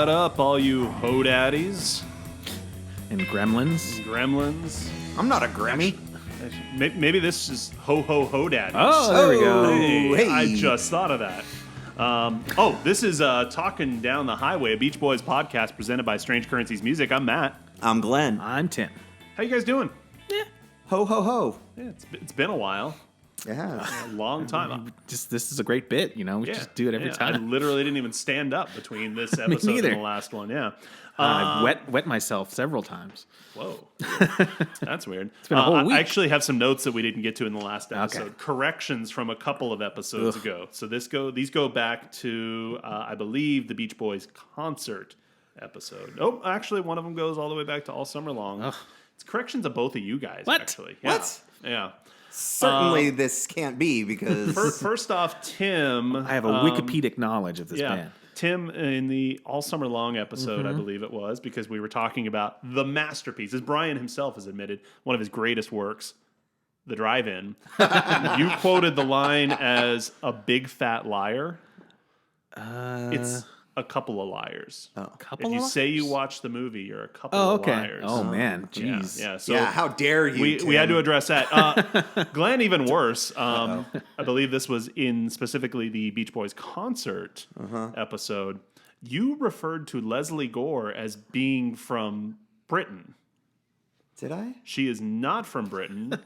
What up, all you ho-daddies And gremlins. and gremlins? I'm not a Grammy. Maybe this is ho-ho-ho-daddies. Oh, there we go. Hey, I hey. just thought of that. This is Talking Down the Highway, a Beach Boys podcast presented by Strange Currencies Music. I'm Matt. I'm Glenn. I'm Tim. How you guys doing? Ho, ho, ho. Yeah, it's been a while. Yeah. A long time. This is a great bit, you know. We just do it every I time. literally didn't even stand up between this episode and neither. the last one. Yeah. I wet myself several times. Whoa. That's weird. It's been a whole week. I actually have some notes that we didn't get to in the last episode. Okay. Corrections from a couple of episodes ago. So these go back to, I believe, the Beach Boys concert episode. Oh, actually, one of them goes all the way back to All Summer Long. Ugh. It's corrections of both of you guys, What? actually. Yeah. What? Yeah. Certainly this can't be because... First off, Tim. I have a Wikipedic knowledge of this band. Tim, in the All Summer Long episode, I believe it was, because we were talking about the masterpiece, as Brian himself has admitted, one of his greatest works, The Drive-In. You quoted the line as a big fat liar. It's a couple of liars. Couple If you of say you liars? watched the movie, you're a couple Oh, of okay. liars. Oh, man. Yeah, Jeez. yeah. So yeah, how dare you, we had Tim. to address that. Glenn, even worse. I believe this was in specifically the Beach Boys concert episode. You referred to Leslie Gore as being from Britain. Did I? She is not from Britain.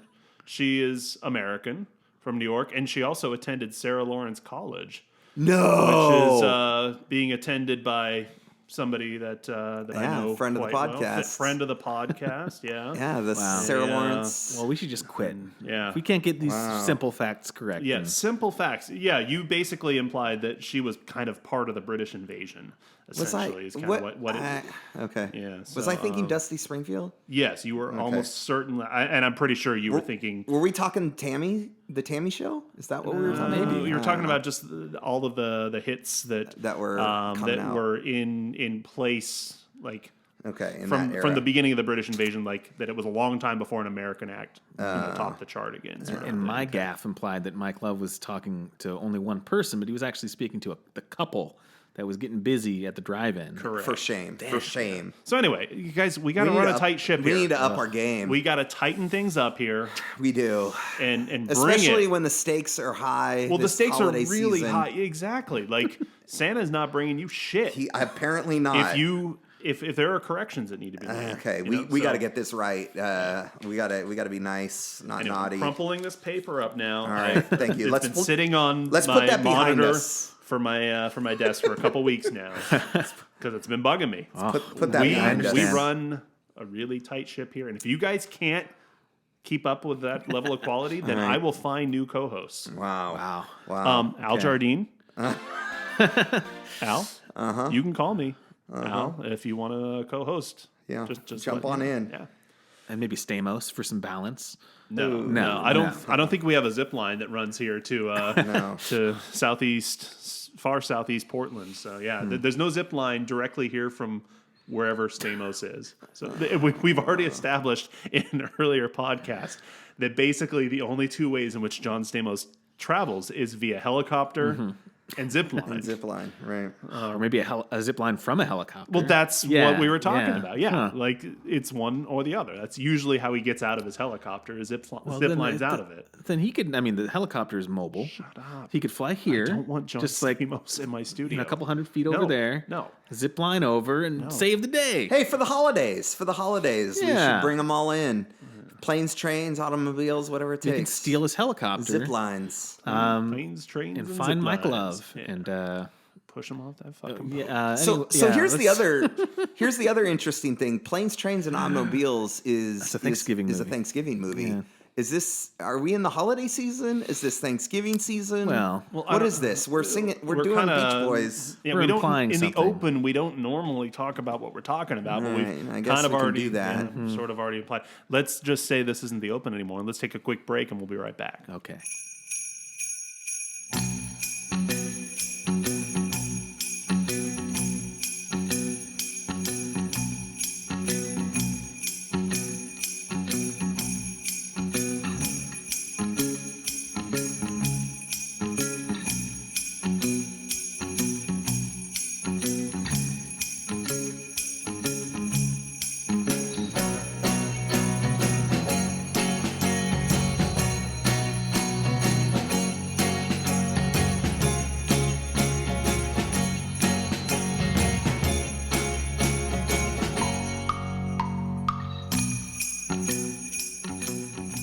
She is American, from New York, and she also attended Sarah Lawrence College, No. which is being attended by somebody that I know friend of the quite well. podcast. Friend of the podcast, yeah. Yeah, the Wow. Sarah Yeah. Lawrence. Well, we should just quit. Yeah. If we can't get these simple facts correct. Yeah, then- simple facts. Yeah, you basically implied that she was kind of part of the British invasion. Was I? Essentially, is kind of what it. Okay. Yeah, Was so, I thinking Dusty Springfield? Yes, you were almost certainly, and I'm pretty sure you were thinking. Were we talking Tammy? The Tammy Show? Is that what we were talking about? Maybe you were talking about just all of the hits that were coming out. were in place, like Okay, in from that era. from the beginning of the British invasion, like that it was a long time before an American act topped the chart again. sort of And thing. my gaffe implied that Mike Love was talking to only one person, but he was actually speaking to the couple that was getting busy at the drive-in. Correct. For shame. For shame. So anyway, you guys, we got to We need run a to tight ship We here. need to up our game. We got to tighten things up here We do. and bring Especially it. when the stakes are high. Well, the this stakes are holiday really season. high. Exactly. Like Santa's not bringing you shit. Apparently not. If there are corrections that need to be made. Okay, you we know, got to so- get this right. We got to be nice, not Anyway, naughty. crumpling this paper up now. All right, thank you. It's been sitting on let's my put that behind monitor us. for my desk for a couple weeks now because it's been bugging me. Put that behind us. We run a really tight ship here, and if you guys can't keep up with that level of quality, then I will find new co-hosts. Wow. Al Jardine. Al, you can call me Al if you want to co-host. Yeah, just jump let on me- in. Yeah. And maybe Stamos for some balance. No. I don't think we have a zip line that runs here to to far southeast Portland. So yeah, there's no zip line directly here from wherever Stamos is. So we've already established in an earlier podcast that basically the only two ways in which John Stamos travels is via helicopter and zip line. Zip line, right? Or maybe a zip line from a helicopter. Well, that's Yeah, what we were talking yeah. about. Yeah, Huh. like it's one or the other. That's usually how he gets out of his helicopter. Is zip then lines out of it. Then he could. I mean, the helicopter is mobile. Shut up. He could fly here. I don't want John just like Stamos in my studio. a couple hundred feet over there. No. Zip line over and save the day. Hey, for the holidays, we Yeah. should bring them all in. Planes, trains, automobiles, whatever it You takes. can steal his helicopter. zip lines. Planes, trains, and and find zip Mike lines. Love Yeah. and push him off that fucking boat. yeah. So here's the other interesting thing. Planes, Trains, and Automobiles is a Thanksgiving is a movie. Thanksgiving movie. Yeah. Are we in the holiday season? Is this Thanksgiving season? Well, what is this? We're singing. We're doing kinda- Beach Boys. Yeah, We're we don't. implying In something. the open, we don't normally talk about what we're talking about, but Right, we've I guess kind of we can already do that. sort of already applied. Let's just say this isn't the open anymore, and let's take a quick break, and we'll be right back. okay.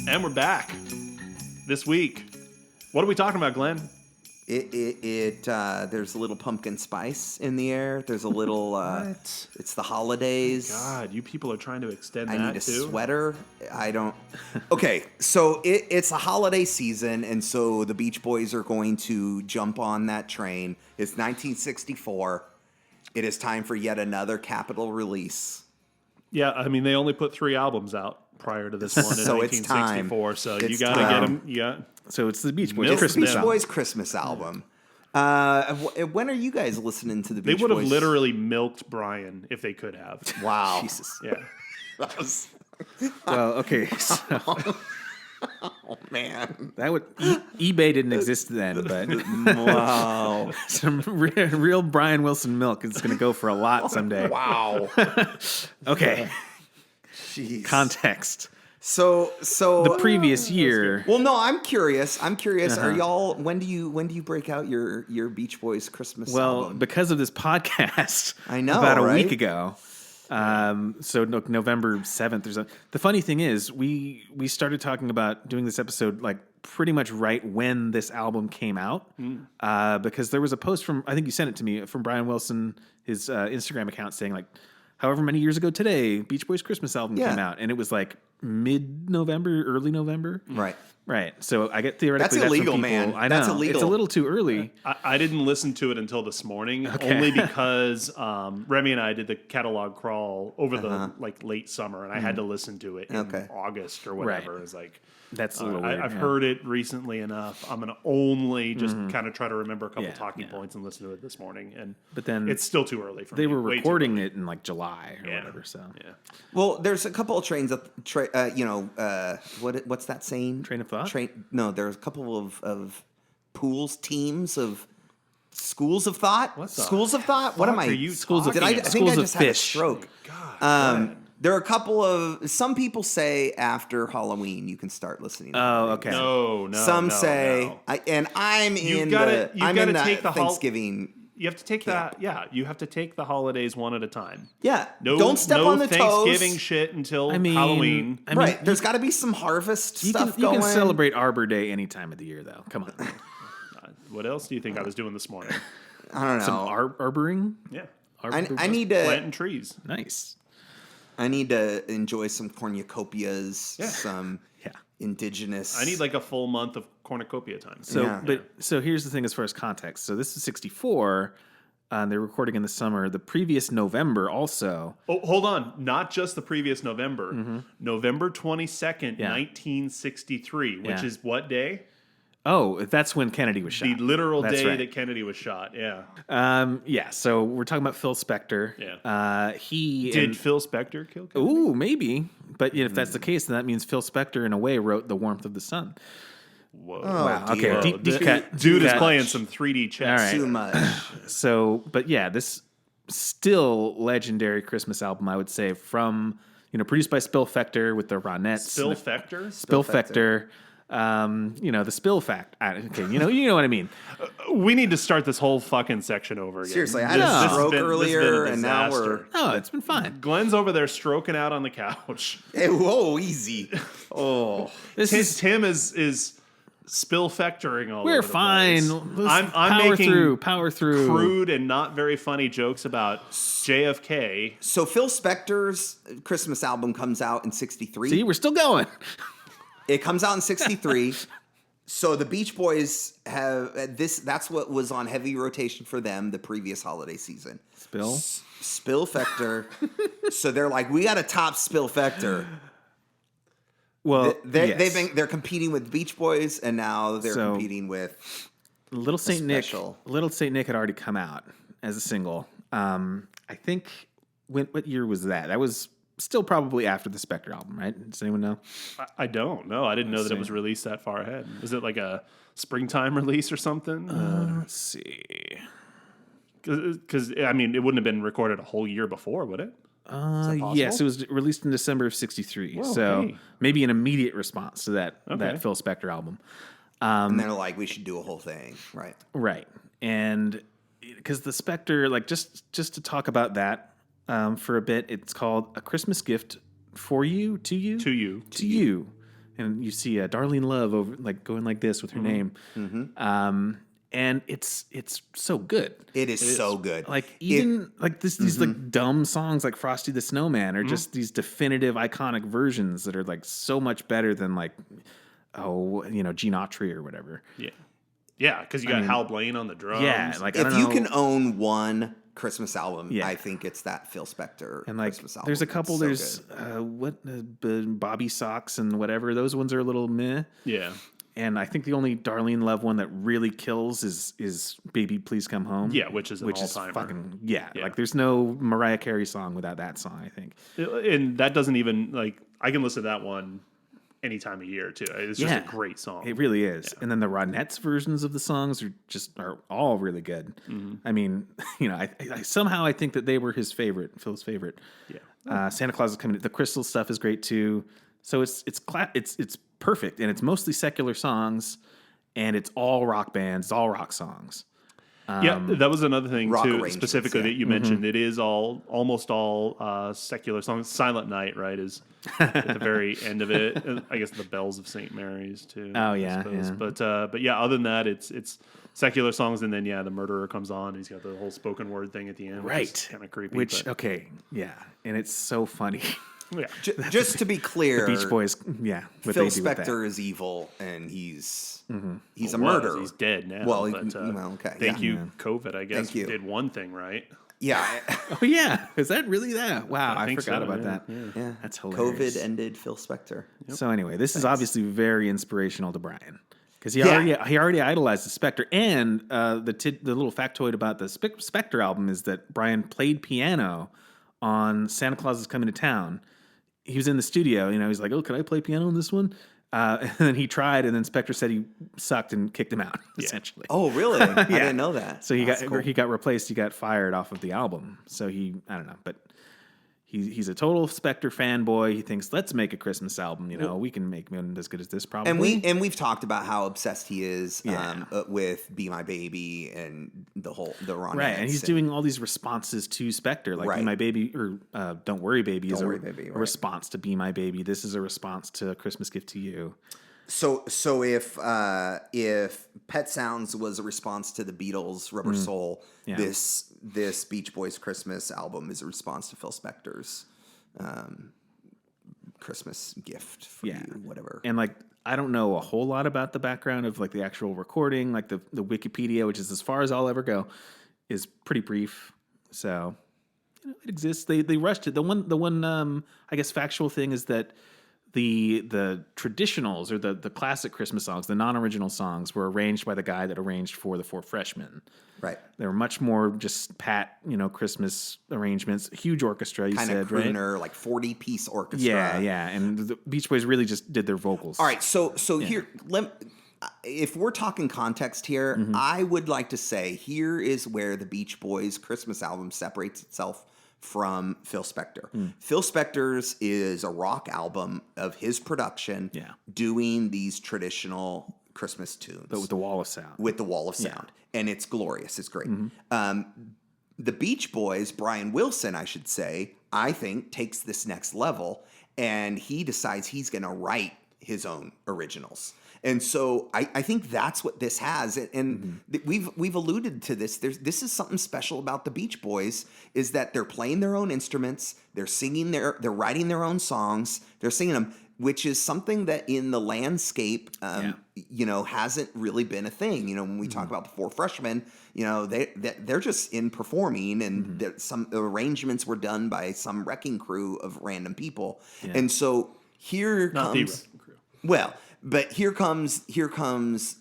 And we're back this week. What are we talking about, Glenn? There's a little pumpkin spice in the air. There's a little. What? It's the holidays. God, you people are trying to extend I that need a too? sweater. I don't. Okay, so it's a holiday season, and so the Beach Boys are going to jump on that train. It's 1964. It is time for yet another Capitol release. Yeah, I mean, they only put 3 albums out prior to this one in So it's 1964, time. so It's you got to get time. them. Yeah. So it's the Beach Boys Milk Christmas Beach album. Boys Christmas album. When are you guys listening to the They Beach would have Boys? literally milked Brian if they could have. Wow. Jesus. Yeah. Well, okay. So Oh man. that would eBay didn't exist then, but Wow. some real Brian Wilson milk is going to go for a lot someday. Wow. Okay. Jeez. Context. So The previous year. well, no, I'm curious. Uh-huh. Are y'all? When do you break out your Beach Boys Christmas Well, album? because of this podcast, I know, about a right? week ago. So November 7th or something. The funny thing is, we started talking about doing this episode like pretty much right when this album came out, because there was a post from, I think you sent it to me, from Brian Wilson, his Instagram account, saying like, however many years ago today, Beach Boys Christmas album Yeah. came out, and it was like mid-November, early November. Right. So I get theoretically That's illegal, from people, man. I know. That's illegal. It's a little too early. I didn't listen to it until this morning, only because Remy and I did the catalog crawl over the like late summer, and I had to listen to it in August or whatever. Right. It's like That's a little weird. I've heard it recently enough. I'm gonna only just kind of try to remember a couple Yeah, talking yeah. points and listen to it this morning. And But then it's still too early for me. They were Way too recording early. it in like July or Yeah. whatever. So Yeah. Well, there's a couple of trains of what's that saying? Train of thought? No, there's a couple of teams of schools of thought. What the schools of thought? What am fuck I? are you Schools of Did I talking think Schools I of just had a fish. stroke. God. There are a couple of some people say after Halloween you can start listening. To Oh, the okay. radio. No. Some no, say, no. and I'm You've in gotta- the you've I'm gotta in the take the Thanksgiving. You have to take that. Yeah, you have to take the holidays one at a time. Yeah, No, don't step no on the Thanksgiving toes. shit until I mean, Halloween. I mean, Right, there's got to be some harvest you stuff can, you going. can celebrate Arbor Day any time of the year, though. Come on. What else do you think I was doing this morning? I don't know. Some arboring? Yeah, I need to. planting trees. Nice. I need to enjoy some cornucopias, Yeah. some Yeah. indigenous. I need like a full month of cornucopia time. So, Yeah. so here's the thing as far as context. So this is 64. They're recording in the summer. The previous November also. Oh, hold on. Not just the previous November. Mm-hmm. November 22nd, Yeah. 1963, which Yeah. is what day? Oh, that's when Kennedy was shot. The literal That's day right. that Kennedy was shot. Yeah. Yeah, so we're talking about Phil Spector. Yeah. He Did and- Phil Spector kill Kennedy? Ooh, maybe. But if that's the case, then that means Phil Spector, in a way, wrote The Warmth of the Sun. Whoa. Wow. Okay. dear. Deep, deep cut. Dude Deep is cut. playing some 3D chess. All right. too much. So, but yeah, this still legendary Christmas album, I would say, from produced by Spector with the Ronettes. Phil and the- Spector? Spector. The spill fact. Okay, you know what I mean. We need to start this whole fucking section over again. Seriously, I had No. a stroke This has been earlier, a and now we're. disaster. No, it's been fine. Glenn's over there stroking out on the couch. Hey, whoa, easy. Oh, This is Tim is spill factoring all we're over the fine. place. Let's I'm making power through. crude and not very funny jokes about JFK. so Phil Spector's Christmas album comes out in '63. See, we're still going. It comes out in '63. So the Beach Boys have this. That's what was on heavy rotation for them the previous holiday season. Spill Factor. So they're like, we got to top Spill Factor. Well, yes. They're competing with Beach Boys, and now they're So- competing with. Little Saint Nick. special. Little Saint Nick had already come out as a single. I think what year was that? That was still probably after the Spector album, right? Does anyone know? I don't know. I didn't know that it was released that far ahead. Was it like a springtime release or something? Let's see. Because I mean, it wouldn't have been recorded a whole year before, would it? Yes, it was released in December of '63. Whoa, so hey. maybe an immediate response to that Okay. Phil Spector album. And they're like, we should do a whole thing, right? Right. And because the Spector, like just to talk about that for a bit, it's called A Christmas Gift for You, to you. To you. To you. and you see Darlene Love over like going like this with her name. And it's so good. It is so good. Like even like these like dumb songs like Frosty the Snowman are just these definitive iconic versions that are like so much better than like Gene Autry or whatever. Yeah, because you got Hal Blaine on the drums. Yeah, like if you can own one Christmas album, Yeah. I think it's that Phil Spector and like Christmas album. there's a couple. It's so There's Bobby Socks and whatever. Those ones are a little meh. Yeah. And I think the only Darlene Love one that really kills is Baby Please Come Home. Yeah, which is an all-timer. Fucking like there's no Mariah Carey song without that song, I think. And that doesn't even like I can listen to that one any time of year too. It's just a great song. It really is. And then the Ronettes versions of the songs are all really good. I mean, I somehow I think that they were Phil's favorite. Yeah. Santa Claus is coming. The Crystal stuff is great too. So it's perfect, and it's mostly secular songs, and it's all rock bands, it's all rock songs. That was another thing too, specifically that you mentioned. It is almost all secular songs. Silent Night, right, is at the very end of it. I guess the Bells of St. Mary's too. Oh yeah. But other than that, it's secular songs, and then the murderer comes on. And he's got the whole spoken word thing at the end, right? Kind of creepy. And it's so funny. Yeah. Just to be clear, the Beach Boys, Phil Spector is evil, and he's a murderer. He's dead now. Well, okay. Thank you, COVID. I guess did one thing right. Yeah. Oh yeah, is that really that? Wow, I forgot about that. Yeah, that's hilarious. COVID ended Phil Spector. Yep. So anyway, this is obviously very inspirational to Brian because he already idolized the Spector. And the little factoid about the Spector album is that Brian played piano on Santa Claus is Coming to Town. He was in the studio, he's like, "Oh, can I play piano on this one?" And then he tried, and then Spector said he sucked and kicked him out, essentially. Oh, really? I didn't know that. So he got replaced. He got fired off of the album. So I don't know, but he's a total Spector fanboy. He thinks, let's make a Christmas album. We can make one as good as this, probably. And we've talked about how obsessed he is with "Be My Baby" and the Ronettes. Right, and he's doing all these responses to Spector, like "Be My Baby" or "Don't Worry, Baby" is a response to "Be My Baby." This is a response to "A Christmas Gift to You." So if Pet Sounds was a response to the Beatles' Rubber Soul, this Beach Boys Christmas album is a response to Phil Spector's Christmas gift for you, whatever. And like I don't know a whole lot about the background of like the actual recording, like the Wikipedia, which is as far as I'll ever go, is pretty brief. So it exists. They rushed it. The one I guess factual thing is that the traditionals or the classic Christmas songs, the non-original songs, were arranged by the guy that arranged for the Four Freshmen. Right. They were much more just pat, Christmas arrangements. Huge orchestra, kind of crooner, right? Like 40-piece orchestra. Yeah. And the Beach Boys really just did their vocals. All right. So here, if we're talking context here, I would like to say here is where the Beach Boys Christmas album separates itself from Phil Spector. Phil Spector's is a rock album of his production doing these traditional Christmas tunes. But with the wall of sound. And it's glorious. It's great. The Beach Boys, Brian Wilson, I should say, I think takes this next level, and he decides he's going to write his own originals. And so I think that's what this has, and we've alluded to this. This is something special about the Beach Boys is that they're playing their own instruments, they're singing they're writing their own songs, they're singing them, which is something that in the landscape, hasn't really been a thing. When we talk about the Four Freshmen, they're just in performing, and some arrangements were done by some wrecking crew of random people, and so here Not comes the wrecking crew. Well. But here comes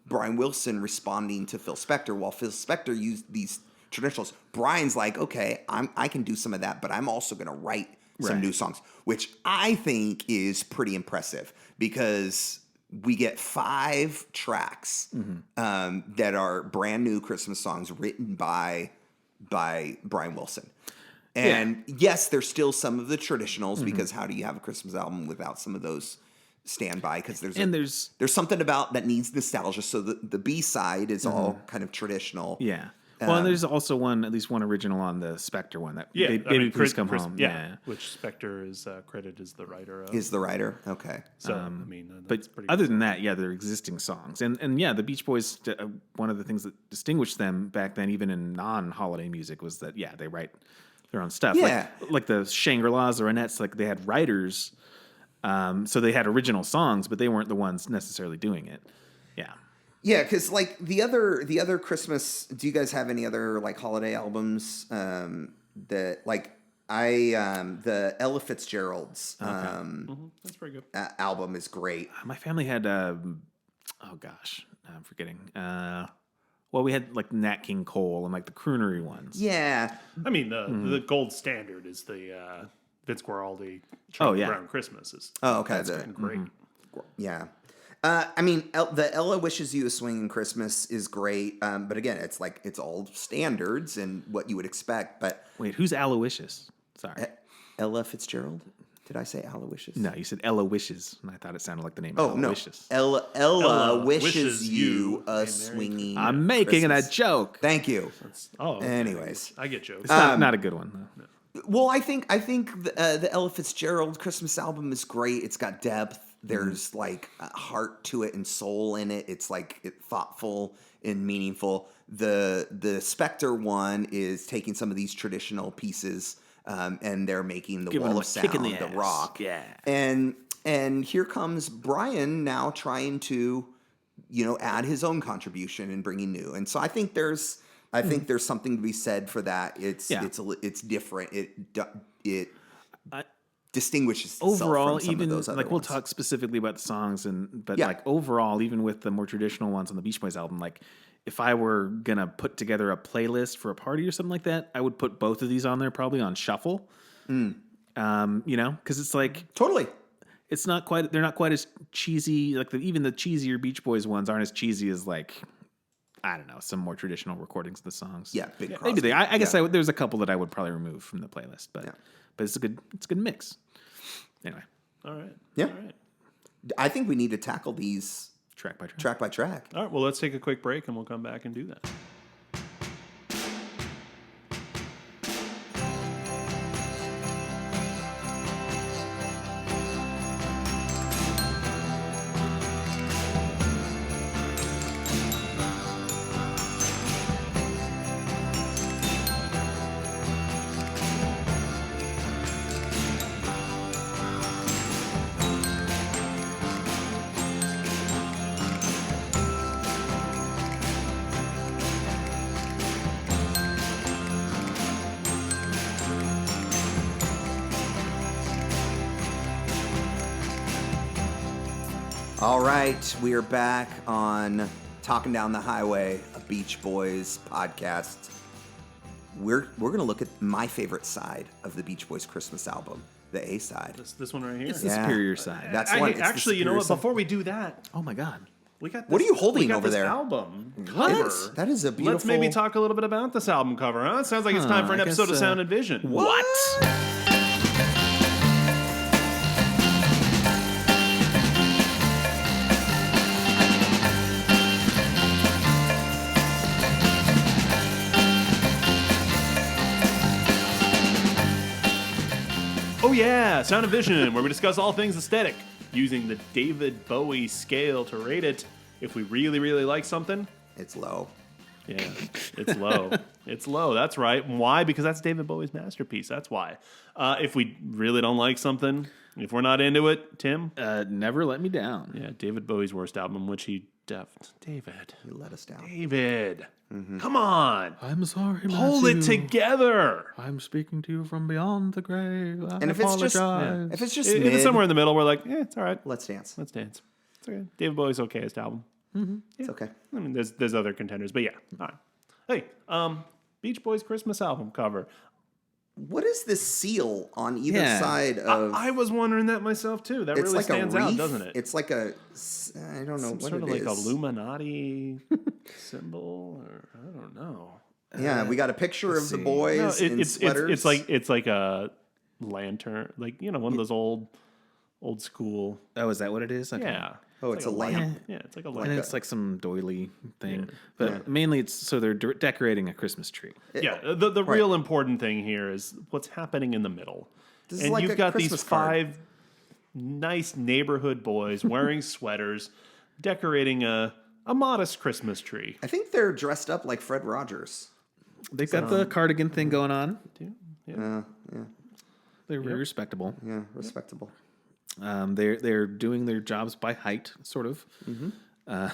Brian Wilson responding to Phil Spector. While Phil Spector used these traditionals, Brian's like, okay, I can do some of that, but I'm also going to write some new songs, which I think is pretty impressive because we get 5 tracks that are brand new Christmas songs written by Brian Wilson. And yes, there's still some of the traditionals because how do you have a Christmas album without some of those standby? Because there's something about that needs nostalgia. So the B side is all kind of traditional. Yeah. Well, and there's also at least one original on the Spector one. That Baby Please Come Home. Yeah. Which Spector is credited as the writer of. Is the writer? Okay. So, but other than that, they're existing songs. And the Beach Boys, one of the things that distinguished them back then, even in non-holiday music, was that, they write their own stuff. Yeah. Like the Shangri-Las, the Ronettes, like they had writers, so they had original songs, but they weren't the ones necessarily doing it. Yeah. Yeah, because like the other Christmas, do you guys have any other like holiday albums that like the Ella Fitzgerald's that's pretty good. album is great. My family had I'm forgetting. Well, we had like Nat King Cole and like the croonery ones. Yeah, I mean the gold standard is the Vince Guaraldi Charlie Brown Christmas is. Oh, okay, that's great. Yeah. I mean, the Ella Wishes You a Swinging Christmas is great, but again, it's all standards and what you would expect. But wait, who's Aloysius? Sorry, Ella Fitzgerald. Did I say Aloysius? No, you said Ella Wishes, and I thought it sounded like the name. Oh Aloysius. No, Ella wishes you a swinging. I'm making Christmas. a joke. Thank you. Okay. Anyways, I get jokes. It's not a good one though. Well, I think the Ella Fitzgerald Christmas album is great. It's got depth. There's like a heart to it and soul in it. It's like thoughtful and meaningful. The Spector one is taking some of these traditional pieces and they're making the Wall of Sound, the rock. Yeah. And here comes Brian now trying to, add his own contribution and bringing new. And so I think there's something to be said for that. It's different. It distinguishes itself overall, from some even of those other like we'll ones. talk specifically about the songs, but like overall, even with the more traditional ones on the Beach Boys album, like if I were gonna put together a playlist for a party or something like that, I would put both of these on there probably on shuffle. Because it's like Totally. it's not quite. They're not quite as cheesy. Like even the cheesier Beach Boys ones aren't as cheesy as like, I don't know, some more traditional recordings of the songs. Yeah, Big Crosby. Maybe I guess there's a couple that I would probably remove from the playlist, but it's a good mix. Anyway, All right. Yeah. All right. I think we need to tackle these track by track. track by track. All right. Well, let's take a quick break and we'll come back and do that. All right, we are back on Talking Down the Highway, a Beach Boys podcast. We're going to look at my favorite side of the Beach Boys Christmas album, the A side. This one right here. It's the superior side. That's Hey, one. it's the actually, you know what? superior side. Before we do that, Oh my god. we got. This, What are you holding we got over this there? Album What? cover. That is a beautiful. Let's maybe talk a little bit about this album cover. Huh? It sounds like it's time for an I episode guess, of Sound and Vision. What? Oh yeah, Sound and Vision, where we discuss all things aesthetic using the David Bowie scale to rate it. If we really, really like something, It's low. yeah, it's low. It's low. That's right. Why? Because that's David Bowie's masterpiece. That's why. If we really don't like something, if we're not into it, Tim. Never Let Me Down. Yeah, David Bowie's worst album, which he David. You let us down. David. Come on. I'm sorry, Hold it together. I'm speaking to you from beyond the grave. And if it's just If mid, it's somewhere in the middle, we're like, it's all right. let's dance. Let's dance. It's okay. David Bowie's okayest album. It's okay. I mean, there's other contenders, but yeah. All right. Hey, Beach Boys Christmas album cover. What is this seal on either Yeah. side of? I was wondering that myself too. That it's really like stands a reef. out, doesn't it? It's like a. I don't know what sort of it like is. a Illuminati symbol, or I don't know. Yeah, we got a picture of the boys No, in sweaters. it's like a lantern, like one of those old old school. Oh, is that what it is? Okay. Yeah. Oh, it's a lamp. Yeah, it's like a lamp. And it's like some doily thing. But mainly it's so they're decorating a Christmas tree. Yeah, the real important thing here is what's happening in the middle. This is and like you've a got Christmas these card. 5 nice neighborhood boys wearing sweaters, decorating a modest Christmas tree. I think they're dressed up like Fred Rogers. They've got the cardigan thing going on. Yeah. They're very respectable. Yeah, respectable. They're doing their jobs by height, sort of. Got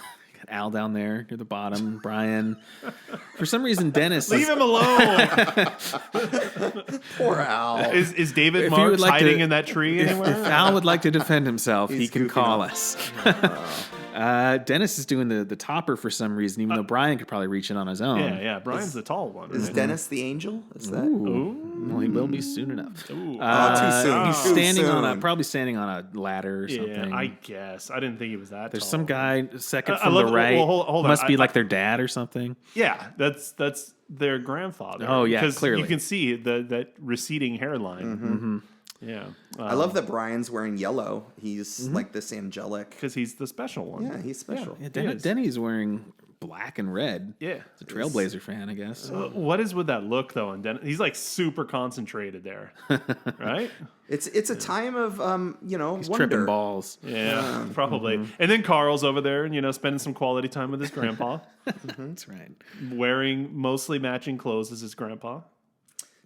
Al down there near the bottom. Brian. For some reason, Dennis. Leave him alone. Poor Al. Is David If you would Marks like to- hiding in that tree anywhere? If Al would like to defend himself, he He's can goofing call up. us. Dennis is doing the topper for some reason, even though Brian could probably reach it on his own. Yeah. Brian's the tall one. Is right? Dennis the angel? Is that? Well, he will be soon enough. Too soon. He's Too standing on soon. probably standing on a ladder or something. Yeah, I guess. I didn't think he was that There's tall. some guy second I from love- the right. well, hold on. Must be I- like their dad or something. Yeah, that's their grandfather. Oh, yeah, because clearly. you can see that receding hairline. Yeah, I love that Brian's wearing yellow. He's like this angelic. because he's the special one. Yeah, he's special. Yeah, He is. Denny's wearing black and red. Yeah. He's a Trailblazer fan, I guess. What is with that look though? And He's like super concentrated there, right? It's a time of He's wonder. tripping balls. Yeah, probably. And then Carl's over there, spending some quality time with his grandpa, That's right. wearing mostly matching clothes as his grandpa.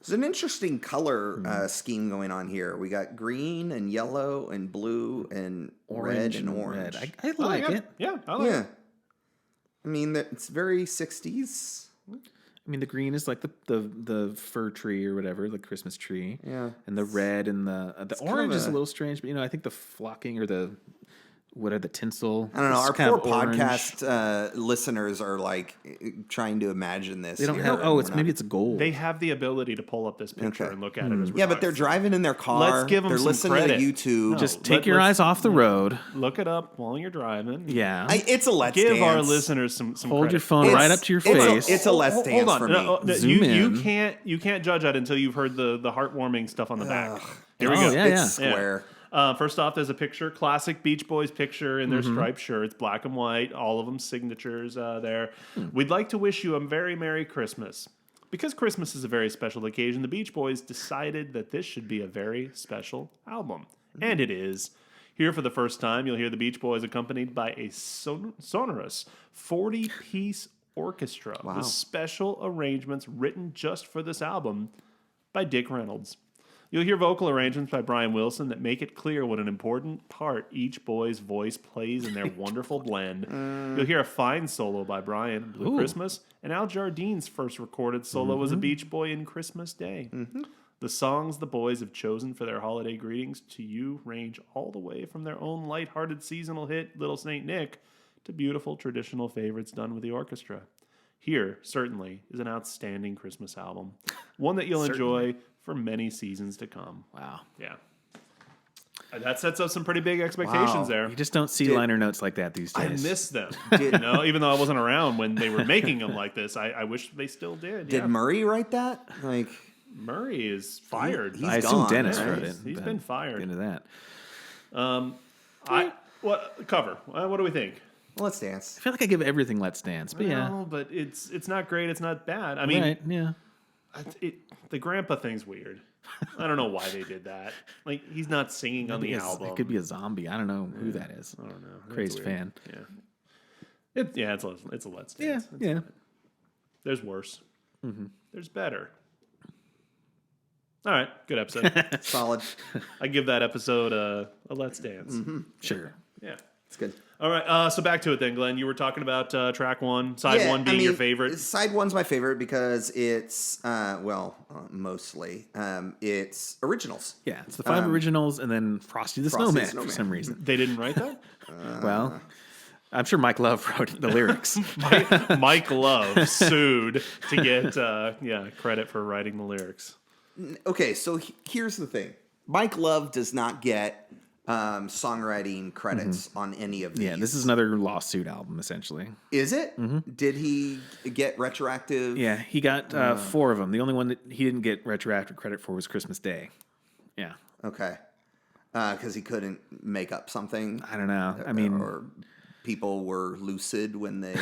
There's an interesting color scheme going on here. We got green and yellow and blue and red and orange. red. I like yeah. it. Yeah, I like Yeah. it. I mean, it's very 60s. I mean, the green is like the fir tree or whatever, the Christmas tree. Yeah. And the red and the kind orange of is a a- little strange, but I think the flocking or the tinsel. I don't know. is Our kind poor of orange. podcast listeners are like trying to imagine this. They don't here, have. and Oh, we're it's not- maybe it's gold. They have the ability to pull up this picture Okay. and look at it as we're Yeah, but talking. they're driving in their car. Let's give 'em They're some listening credit. to YouTube. No. Just take your let's- eyes off the road. Look it up while you're driving. Yeah. It's a Let's Give Dance. our listeners some Hold credit. your phone It's- right up to your it's a- face. it's a Let's Dance Hold on. for me. Zoom you in. you can't judge that until you've heard the heartwarming stuff on the back. Here we go. yeah, It's yeah. square. First off, there's a picture, classic Beach Boys picture in their striped shirts, black and white, all of them signatures there. We'd like to wish you a very Merry Christmas. Because Christmas is a very special occasion, the Beach Boys decided that this should be a very special album. And it is. Here for the first time, you'll hear the Beach Boys accompanied by a sonorous 40-piece orchestra with special arrangements written just for this album by Dick Reynolds. You'll hear vocal arrangements by Brian Wilson that make it clear what an important part each boy's voice plays in their wonderful blend. You'll hear a fine solo by Brian, Blue Christmas, and Al Jardine's first recorded solo was a Beach Boy in Christmas Day. The songs the boys have chosen for their holiday greetings to you range all the way from their own lighthearted seasonal hit, Little Saint Nick, to beautiful traditional favorites done with the orchestra. Here, certainly, is an outstanding Christmas album. One that you'll enjoy for many seasons to come. Wow. Yeah. That sets up some pretty big expectations there. You just don't see liner notes like that these I days. miss them. Even though I wasn't around when they were making them like this, I wish they still did. Did yeah. Murray write that? Like, Murray is fired. he's I assume gone, Dennis right? wrote it. He's but been fired. Into that. Cover. What do we think? Let's Dance. I feel like I give everything Let's Dance, but yeah. No, but it's not great. It's not bad. I mean, Right, yeah. the grandpa thing's weird. I don't know why they did that. Like, he's not singing on the album. It could be a zombie. I don't know who that is. I don't know. Crazed That's weird. fan. Yeah. It's a Let's Dance. Yeah, It's yeah. fine. There's worse. There's better. All right, good episode. Solid. I give that episode a Let's Dance. Sure. Yeah. It's good. All right, so back to it then, Glenn. You were talking about track one, side one being your favorite. Side one's my favorite because it's, mostly, it's originals. Yeah, it's the 5 originals and then Frosty the Frosty the Snowman for Snowman. some reason. They didn't write that? Well, I'm sure Mike Love wrote the lyrics. Mike Love sued to get credit for writing the lyrics. Okay, so here's the thing. Mike Love does not get songwriting credits on any of these. Yeah, this is another lawsuit album, essentially. Is it? Did he get retroactive? Yeah, he got 4 of them. The only one that he didn't get retroactive credit for was Christmas Day. Yeah. Okay. because he couldn't make up something. I don't know. I mean, or people were lucid when they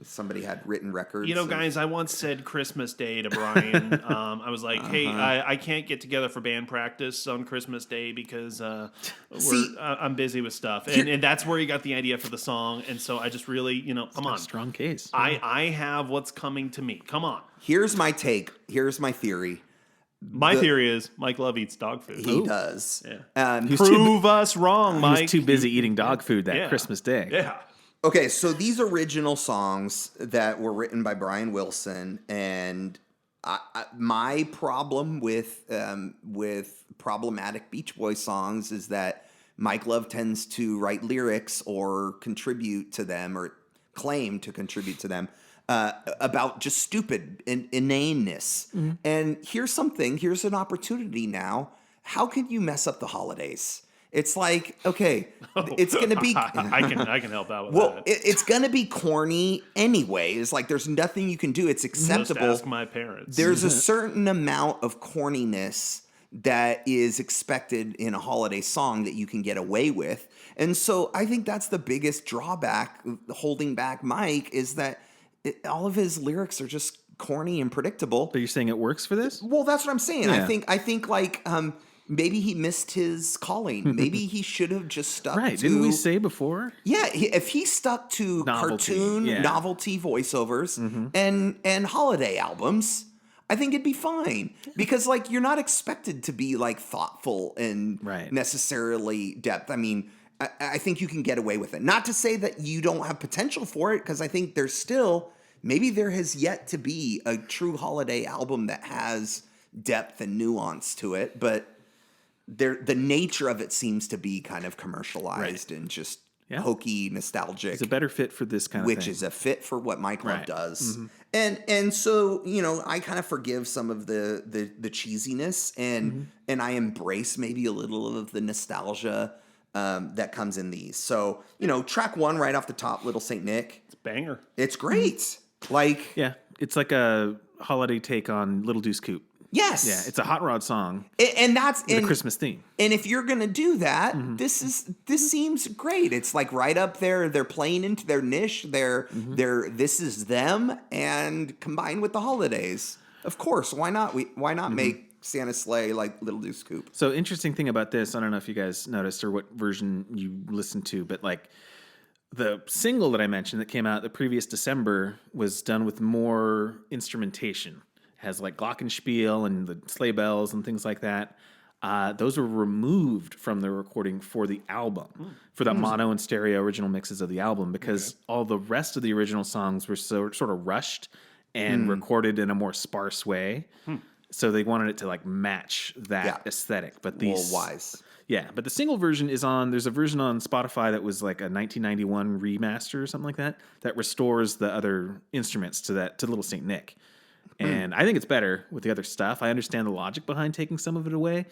somebody had written records. You know, guys, I once said Christmas Day to Brian. I was like, hey, I can't get together for band practice on Christmas Day because I'm busy with stuff. And that's where he got the idea for the song. And so I just really, come on. strong case. I have what's coming to me. Come on. Here's my take. Here's my theory. My theory is Mike Love eats dog food. He does. Yeah. Prove us wrong, Mike. He was too busy eating dog food that Christmas Day. Yeah. Okay, so these original songs that were written by Brian Wilson, and my problem with problematic Beach Boys songs is that Mike Love tends to write lyrics or contribute to them or claim to contribute to them about just stupid inaneness. Mm-hmm. And here's an opportunity now. How can you mess up the holidays? It's like, okay, it's going to be... I can help out with that. It's going to be corny anyway. It's like there's nothing you can do. It's acceptable. Just ask my parents. There's a certain amount of corniness that is expected in a holiday song that you can get away with. And so I think that's the biggest drawback holding back Mike is that all of his lyrics are just corny and predictable. But you're saying it works for this? Well, that's what I'm saying. Yeah. I think like... maybe he missed his calling. Maybe he should have just stuck to... Right, didn't we say before? Yeah, if he stuck to cartoon novelty voiceovers and holiday albums, I think it'd be fine. Because, like, you're not expected to be, like, thoughtful and necessarily depth. I mean, I think you can get away with it. Not to say that you don't have potential for it, because I think there's still... Maybe there has yet to be a true holiday album that has depth and nuance to it, but... the nature of it seems to be kind of commercialized and just hokey, nostalgic. It's a better fit for this kind of thing. Which is a fit for what Mike Love does. Mm-hmm. And so, I kind of forgive some of the cheesiness and I embrace maybe a little of the nostalgia that comes in these. So, track 1 right off the top, Little Saint Nick. It's a banger. It's great. Like... Yeah, it's like a holiday take on Little Deuce Coupe. Yes. Yeah, it's a hot rod song. And that's the Christmas theme. And if you're going to do that, this seems great. It's like right up there. They're playing into their niche. This is them and combined with the holidays. Of course, why not? Why not make Santa's Sleigh like Little Deuce Coupe? So interesting thing about this, I don't know if you guys noticed or what version you listened to, but like the single that I mentioned that came out the previous December was done with more instrumentation. Has like glockenspiel and the sleigh bells and things like that. Those were removed from the recording for the album, for the mono and stereo original mixes of the album, because all the rest of the original songs were sort of rushed and recorded in a more sparse way. So they wanted it to like match that aesthetic. But these wise. Yeah, but the single version is there's a version on Spotify that was like a 1991 remaster or something like that restores the other instruments to Little Saint Nick. And I think it's better with the other stuff. I understand the logic behind taking some of it away,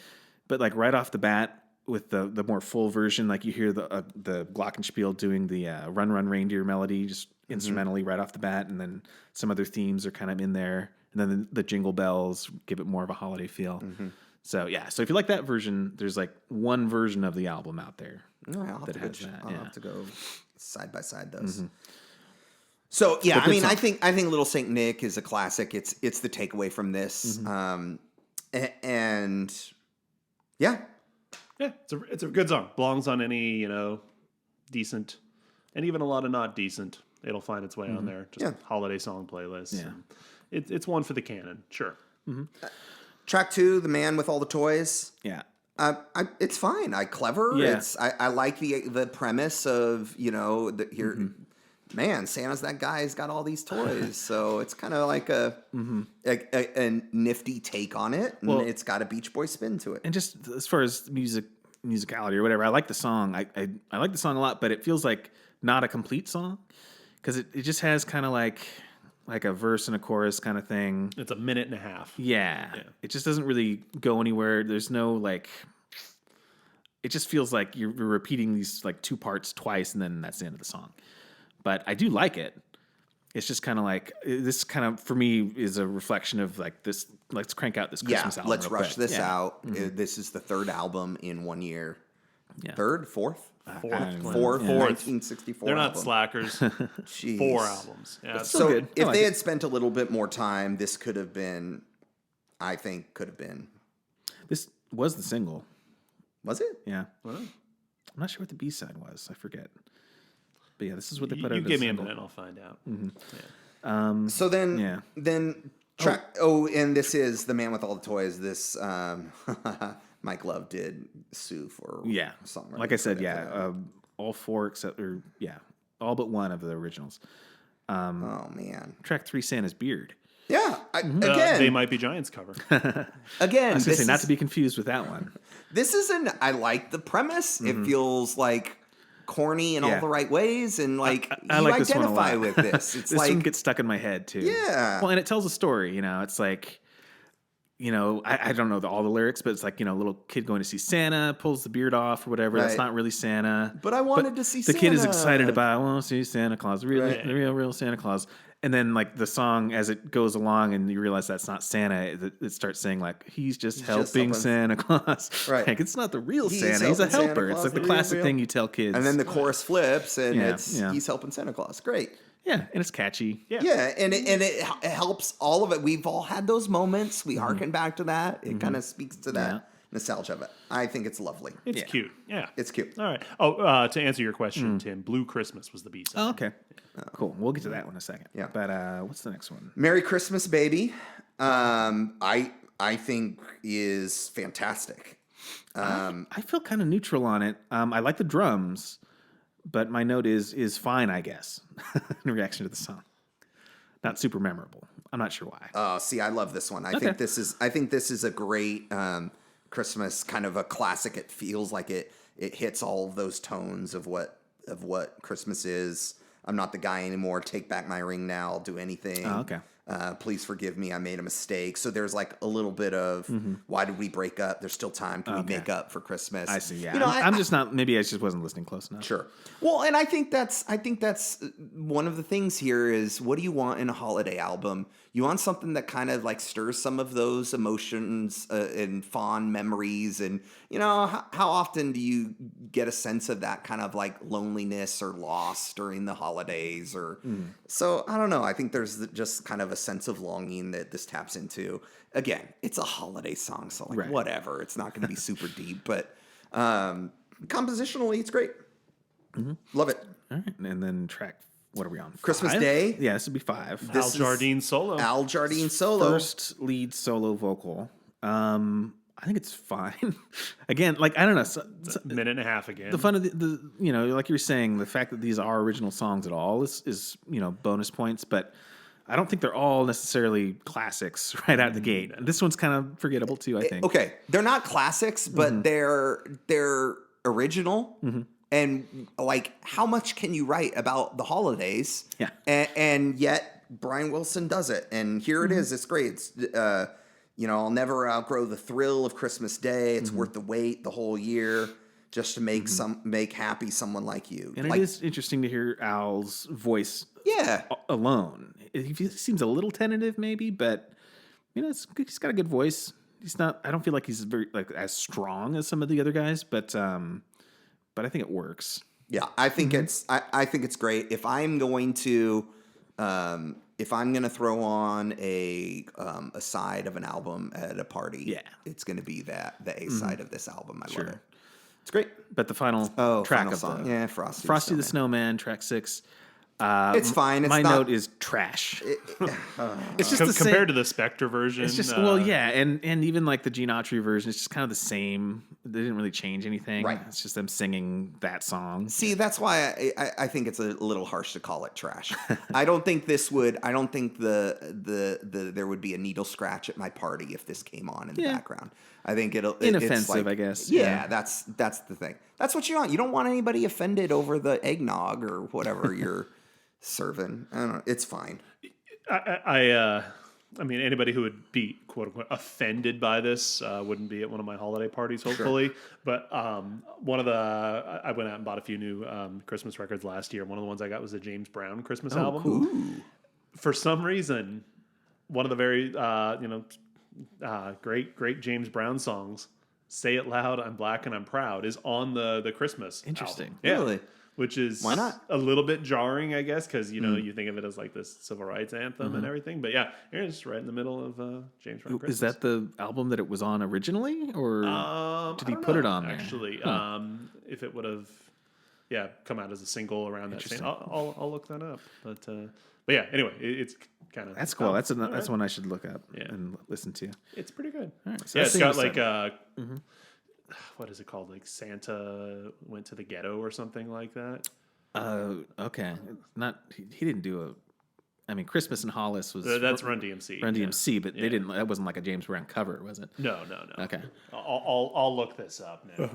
but like right off the bat with the more full version, like you hear the glockenspiel doing the Run Run Reindeer melody just instrumentally right off the bat, and then some other themes are kind of in there, and then the jingle bells give it more of a holiday feel. So yeah, so if you like that version, there's like one version of the album out there I'll that has that. I'll have to go side by side those. So yeah, I mean, song. I think Little Saint Nick is a classic. It's the takeaway from this, and yeah, it's a good song. Belongs on any decent, and even a lot of not decent. It'll find its way on there. Just holiday song playlists. Yeah, it's one for the canon. Sure. Track 2, The Man with All the Toys. Yeah. It's fine. Clever. Yeah. I like the premise of here. Man, Santa's that guy's got all these toys, so it's kind of like a nifty take on it, and it's got a Beach Boy spin to it. And just as far as musicality or whatever, I like the song. I like the song a lot, but it feels like not a complete song because it just has kind of like a verse and a chorus kind of thing. It's a minute and a half. Yeah, it just doesn't really go anywhere. There's no like. It just feels like you're repeating these like two parts twice, and then that's the end of the song. But I do like it. It's just kind of like this. Kind of for me is a reflection of like this. Let's crank out this Christmas album. Let's rush quick. this out. This is the third album in 1 year. Yeah. Third, fourth, Fourth. 1964. They're not album. slackers. Jeez. 4 albums. Yeah. still good. I if like they it. had spent a little bit more time, this could have been. I think could have been. This was the single. Was it? Yeah. Well, I'm not sure what the B-side was. I forget. But yeah, this is what they put you out. give as me a single. minute and I'll find out. So then, Yeah. track. Oh, and this is the man with all the toys. This Mike Love did sue for songwriting. Like I said, credit for that. all 4 except all but one of the originals. Oh man. Track 3, Santa's Beard. Yeah. Again, They Might Be Giants cover. again. I was gonna this say not is- to be confused with that one. This isn't. I like the premise. It feels like corny in all Yeah. the right ways, and like I you like this one a identify lot. with this. It's This one like gets stuck in my head too. Yeah. Well, and it tells a story. It's like, I don't know all the lyrics, but it's like a little kid going to see Santa, pulls the beard off or whatever. That's Right. not really Santa. But I wanted to see the kid is Santa. excited about. I want to see Santa Claus, the real Santa Claus. And then like the song as it goes along, and you realize that's not Santa. It starts saying like he's just helping Santa Claus. Right. Like it's not the real He's Santa. He's a helping Santa helper. It's Claus, like the the classic real- thing you tell kids. and then the chorus flips, and Yeah, it's yeah. he's helping Santa Claus. Great. and it's catchy. Yeah, and it helps all of it. We've all had those moments. We harken back to that. It kind of speaks to that Yeah. nostalgia of it. I think it's lovely. It's cute. Yeah. It's cute. All right. Oh, to answer your question, Tim, Blue Christmas was the B-side. Oh, okay. Cool. We'll get to that one in a second. Yeah. But what's the next one? Merry Christmas, Baby. I think is fantastic. I feel kind of neutral on it. I like the drums, but my note is fine, I guess, in reaction to the song. Not super memorable. I'm not sure why. See, I love this one. I think this is a great Christmas kind of a classic. It feels like it hits all of those tones of what Christmas is. I'm not the guy anymore. Take back my ring now. I'll do anything. Oh, okay. Please forgive me. I made a mistake. So there's like a little bit of why did we break up? There's still time. Can we make up for Christmas? I see. Yeah. You know, I'm just not. Maybe I just wasn't listening close enough. Sure. Well, and I think that's one of the things here is what do you want in a holiday album? You want something that kind of like stirs some of those emotions and fond memories, and how often do you get a sense of that kind of like loneliness or loss during the holidays? Or so I don't know. I think there's just kind of a sense of longing that this taps into. Again, it's a holiday song, so like whatever. It's not going to be super deep, but compositionally, it's great. Love it. All right. And then track. What are we on? Christmas 5? Day? Yeah, this would be 5. Al This is Jardine solo. Al Jardine solo. First lead solo vocal. I think it's fine. Again, like I don't know. Minute and a half again. The fun of the like you were saying, the fact that these are original songs at all is bonus points, but I don't think they're all necessarily classics right out of the gate. This one's kind of forgettable too, I think. Okay, they're not classics, but they're original. And like, how much can you write about the holidays? Yeah. And yet Brian Wilson does it, and here it is. It's great. It's I'll never outgrow the thrill of Christmas Day. It's worth the wait the whole year just to make happy someone like you. And like, it is interesting to hear Al's voice yeah. alone. He seems a little tentative maybe, but he's got a good voice. He's not, I don't feel like he's very like as strong as some of the other guys, but I think it works. Yeah, I think I think it's great. If I'm going to throw on a side of an album at a party, it's going to be the A side of this album. I love it. It's great. But the final track of song, the Frosty the Snowman, track 6. It's fine. It's my not, note is trash. It's just compared to the Spector version. It's just and even like the Gene Autry version, it's just kind of the same. They didn't really change anything. Right. It's just them singing that song. See, that's why I think it's a little harsh to call it trash. I don't think this would. I don't think there would be a needle scratch at my party if this came on in the background. I think inoffensive, it's like, I guess. Yeah, that's the thing. That's what you want. You don't want anybody offended over the eggnog or whatever you're serving. I don't know. It's fine. I mean, anybody who would be quote unquote offended by this wouldn't be at one of my holiday parties, hopefully. Sure. But I went out and bought a few new Christmas records last year. One of the ones I got was the James Brown Christmas album. Cool. for some reason, one of the very great James Brown songs, "Say It Loud, I'm Black and I'm Proud," is on the Christmas Interesting. album. Yeah. Really? Which is Why not? a little bit jarring, I guess, because you think of it as like this civil rights anthem and everything. But yeah, it's right in the middle of James Brown Christmas. Is that the album that it was on originally, or did he put it on there? Actually, if it would have, come out as a single around that same, I'll look that up. But yeah, anyway, it's kind of That's cool. That's one I should look up and listen to. It's pretty good. All right, so yeah, it's got like what is it called? Like Santa went to the ghetto or something like that. Okay. He didn't do a. I mean, Christmas in Hollis was that's Run DMC. Run DMC, but they didn't. That wasn't like a James Brown cover, was it? No. Okay. I'll look this up now.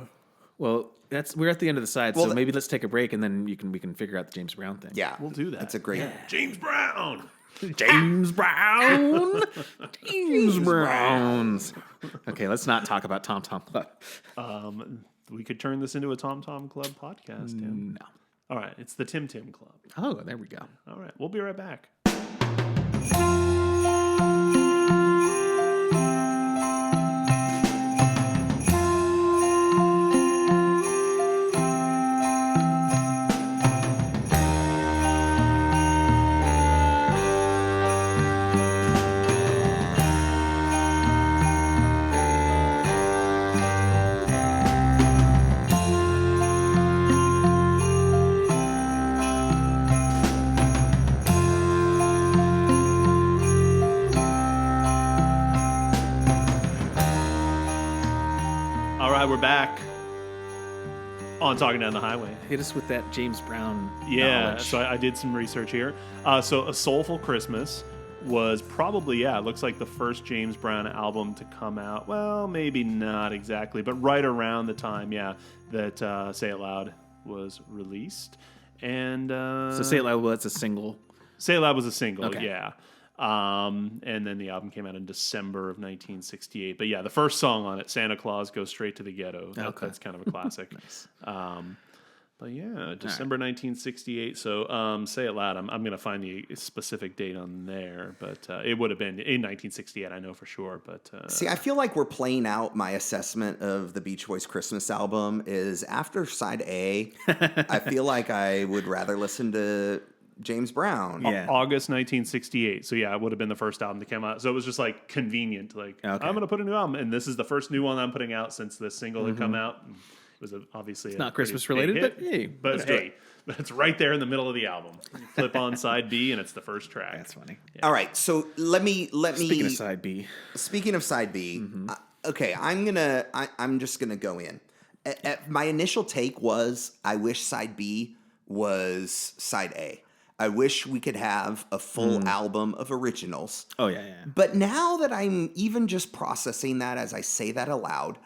Well, we're at the end of the side, so maybe let's take a break and then we can figure out the James Brown thing. Yeah, we'll do that. That's a great James Brown. James Brown. James Browns. Okay, let's not talk about Tom Tom Club. We could turn this into a Tom Tom Club podcast, Tim. No. All right, it's the Tim Tim Club. Oh, there we go. All right, we'll be right back. We're back on Talking Down the Highway. Hit us with that James Brown knowledge. So I did some research here. So A Soulful Christmas was probably, it looks like the first James Brown album to come out. Well, maybe not exactly, but right around the time, that Say It Loud was released. And so Say It Loud, that's a single. Say It Loud was a single, okay. Yeah. And then the album came out in December of 1968. But yeah, the first song on it, Santa Claus Goes Straight to the Ghetto. That's kind of a classic. Nice. But yeah, December 1968. So Say It Loud, I'm going to find the specific date on there. But it would have been in 1968, I know for sure. But see, I feel like we're playing out my assessment of the Beach Boys Christmas album is after side A, I feel like I would rather listen to James Brown. Yeah. August 1968. So yeah, it would have been the first album to come out. So it was just like convenient. Like, I'm going to put a new album. And this is the first new one I'm putting out since the single had come out. It was obviously not Christmas related, but hey, it's right there in the middle of the album. You flip on side B and it's the first track. That's funny. Yeah. All right. So let me. Speaking of side B. Speaking of side B. Okay. I'm just gonna go in. My initial take was I wish side B was side A. I wish we could have a full album of originals. Oh, yeah. But now that I'm even just processing that as I say that aloud,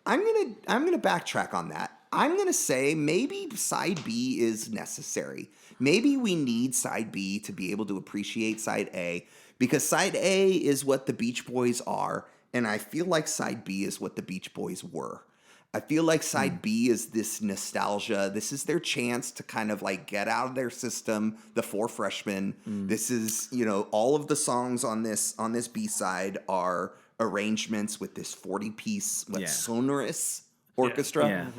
I'm gonna backtrack on that. I'm gonna say maybe side B is necessary. Maybe we need side B to be able to appreciate side A, because side A is what the Beach Boys are, and I feel like side B is what the Beach Boys were. I feel like side B is this nostalgia. This is their chance to kind of like get out of their system, the Four Freshmen. This is, all of the songs on this B side are arrangements with this 40-piece sonorous orchestra.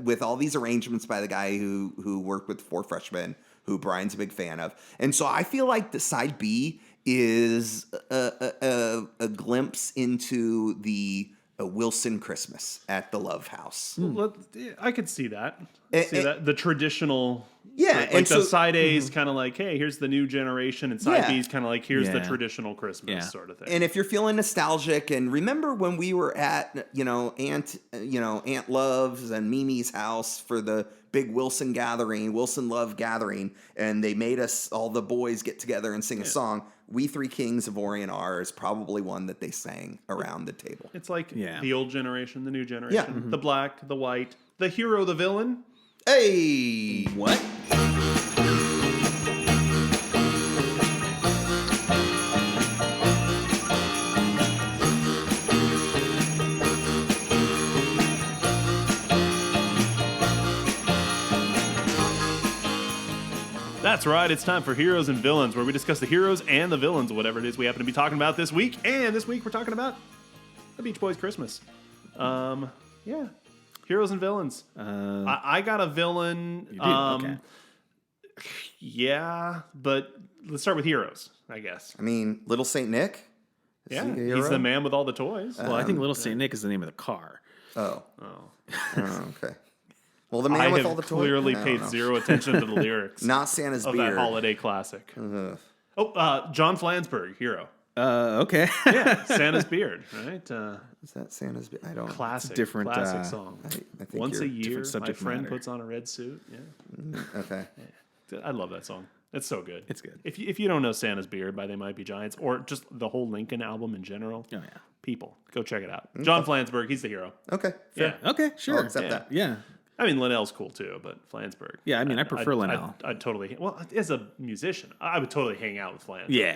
With all these arrangements by the guy who worked with Four Freshmen, who Brian's a big fan of. And so I feel like the side B is a glimpse into the Wilson Christmas at the Love House. Well, I could see that. The traditional, like and the side A is kind of like, hey, here's the new generation, and side B is kind of like, here's the traditional Christmas sort of thing. And if you're feeling nostalgic, and remember when we were at Aunt Love's and Mimi's house for the big Wilson Love gathering, and they made us all the boys get together and sing a song. We Three Kings of Orient Are is probably one that they sang around the table. It's like the old generation, the new generation, the black, the white, the hero, the villain. Hey! What? That's That's right. It's time for Heroes and Villains, where we discuss the heroes and the villains, whatever it is we happen to be talking about this week. And this week we're talking about the Beach Boys Christmas. Yeah. Heroes and villains. I got a villain. You do? Okay. Yeah, but let's start with heroes, I guess. I mean, Little Saint Nick. He's the man with all the toys. Well, I think Little Saint Nick is the name of the car. Oh, okay. Well, the man with all the toys. I have clearly paid zero attention to the lyrics. Not Santa's of beard. That holiday classic. John Flansburgh, hero. Okay. Yeah, Santa's beard, right? Is that Santa's beard? I don't. Classic, different classic song. I think Once a year, my friend matter. puts on a red suit. Yeah. Okay. I love that song. It's so good. It's good. If you don't know Santa's Beard by They Might Be Giants, or just the whole Lincoln album in general, Oh, yeah. people, go check it out. John Flansburgh, he's the hero. Okay. Yeah. Okay, sure. I'll accept that. Yeah. I mean, Linnell's cool too, but Flansburgh. Yeah, I mean, I prefer Linnell. I'd totally. Well, as a musician, I would totally hang out with Flansburgh. Yeah,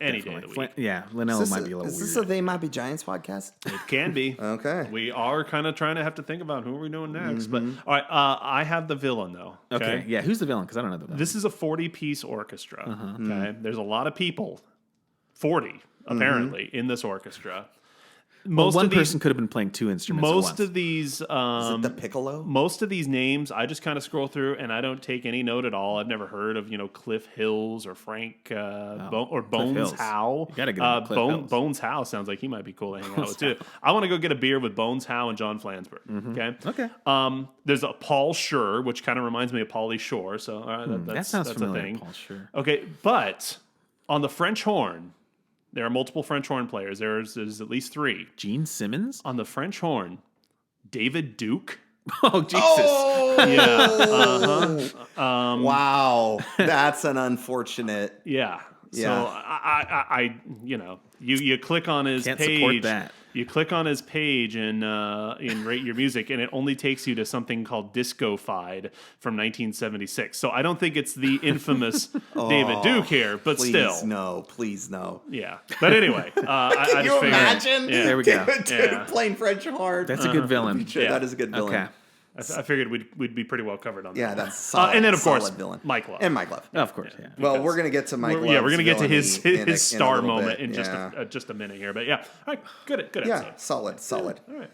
any day of the week. Linnell might be a little Is weird. this a They Might Be Giants podcast? It can be. Okay. We are kind of trying to have to think about who are we doing next. But all right, I have the villain though. Okay, yeah. Who's the villain? Because I don't know the villain. This is a 40-piece orchestra. Okay, there's a lot of people, 40 apparently, in this orchestra. One person could have been playing two instruments at once. Most of these, Is it the piccolo? most of these names, I just kind of scroll through and I don't take any note at all. I've never heard of Cliff Hills or Frank or Bones Hills. Howe. You gotta get into Cliff Hills. Bones Howe sounds like he might be cool to hang out with too. I want to go get a beer with Bones Howe and John Flansburgh. Okay. There's a Paul Schur, which kind of reminds me of Pauly Shore. So that sounds that's familiar. a thing. Paul Schur. Okay, but on the French horn, there are multiple French horn players. There's at least 3. Gene Simmons? On the French horn, David Duke. Oh, Jesus. Oh! Yeah. Wow. That's an unfortunate. Yeah. Yeah. So I you click on his Can't page. support that. You click on his page in Rate Your Music, and it only takes you to something called Disco-fied from 1976. So I don't think it's the infamous David Duke here, but Please no. Yeah. But anyway, I Can you just figured. imagine? Yeah. There we go. David Duke playing French horn. That's a good villain. Sure, that is a good villain. Okay. I figured we'd be pretty well covered on that. Yeah, that's solid. And then, of course, villain. Mike Love. And Mike Love. Of course, yeah. Well, we're going to get to Mike Love's Yeah, we're going to get to villainy in a his star little moment bit. in just a minute here. But yeah, all right, good Yeah, episode. solid. All right.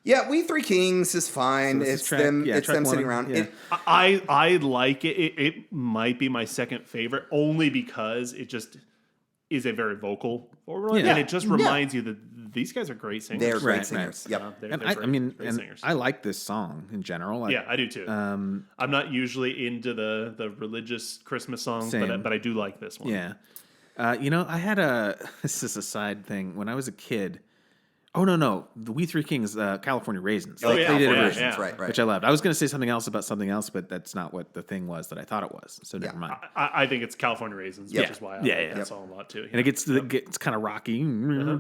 Yeah, We Three Kings is fine. So this is it's track- them. yeah, It's track them one. sitting around. Yeah. I like it. It might be my second favorite, only because it just is a very vocal forward, Yeah. and it just reminds you that these guys are great singers. They're great Right, singers. right. Yep. They're And great singers. I like this song in general. Yeah, I do too. I'm not usually into the religious Christmas songs, Same. but I do like this one. Yeah. I had this is a side thing. When I was a kid, no. The We Three Kings, California Raisins. Oh, They did a California version, Raisins, right. which I loved. I was going to say something else about something else, but that's not what the thing was that I thought it was. So never mind. I think it's California Raisins, which is why I like that song a lot too. And it gets kind of rocky. Anyway,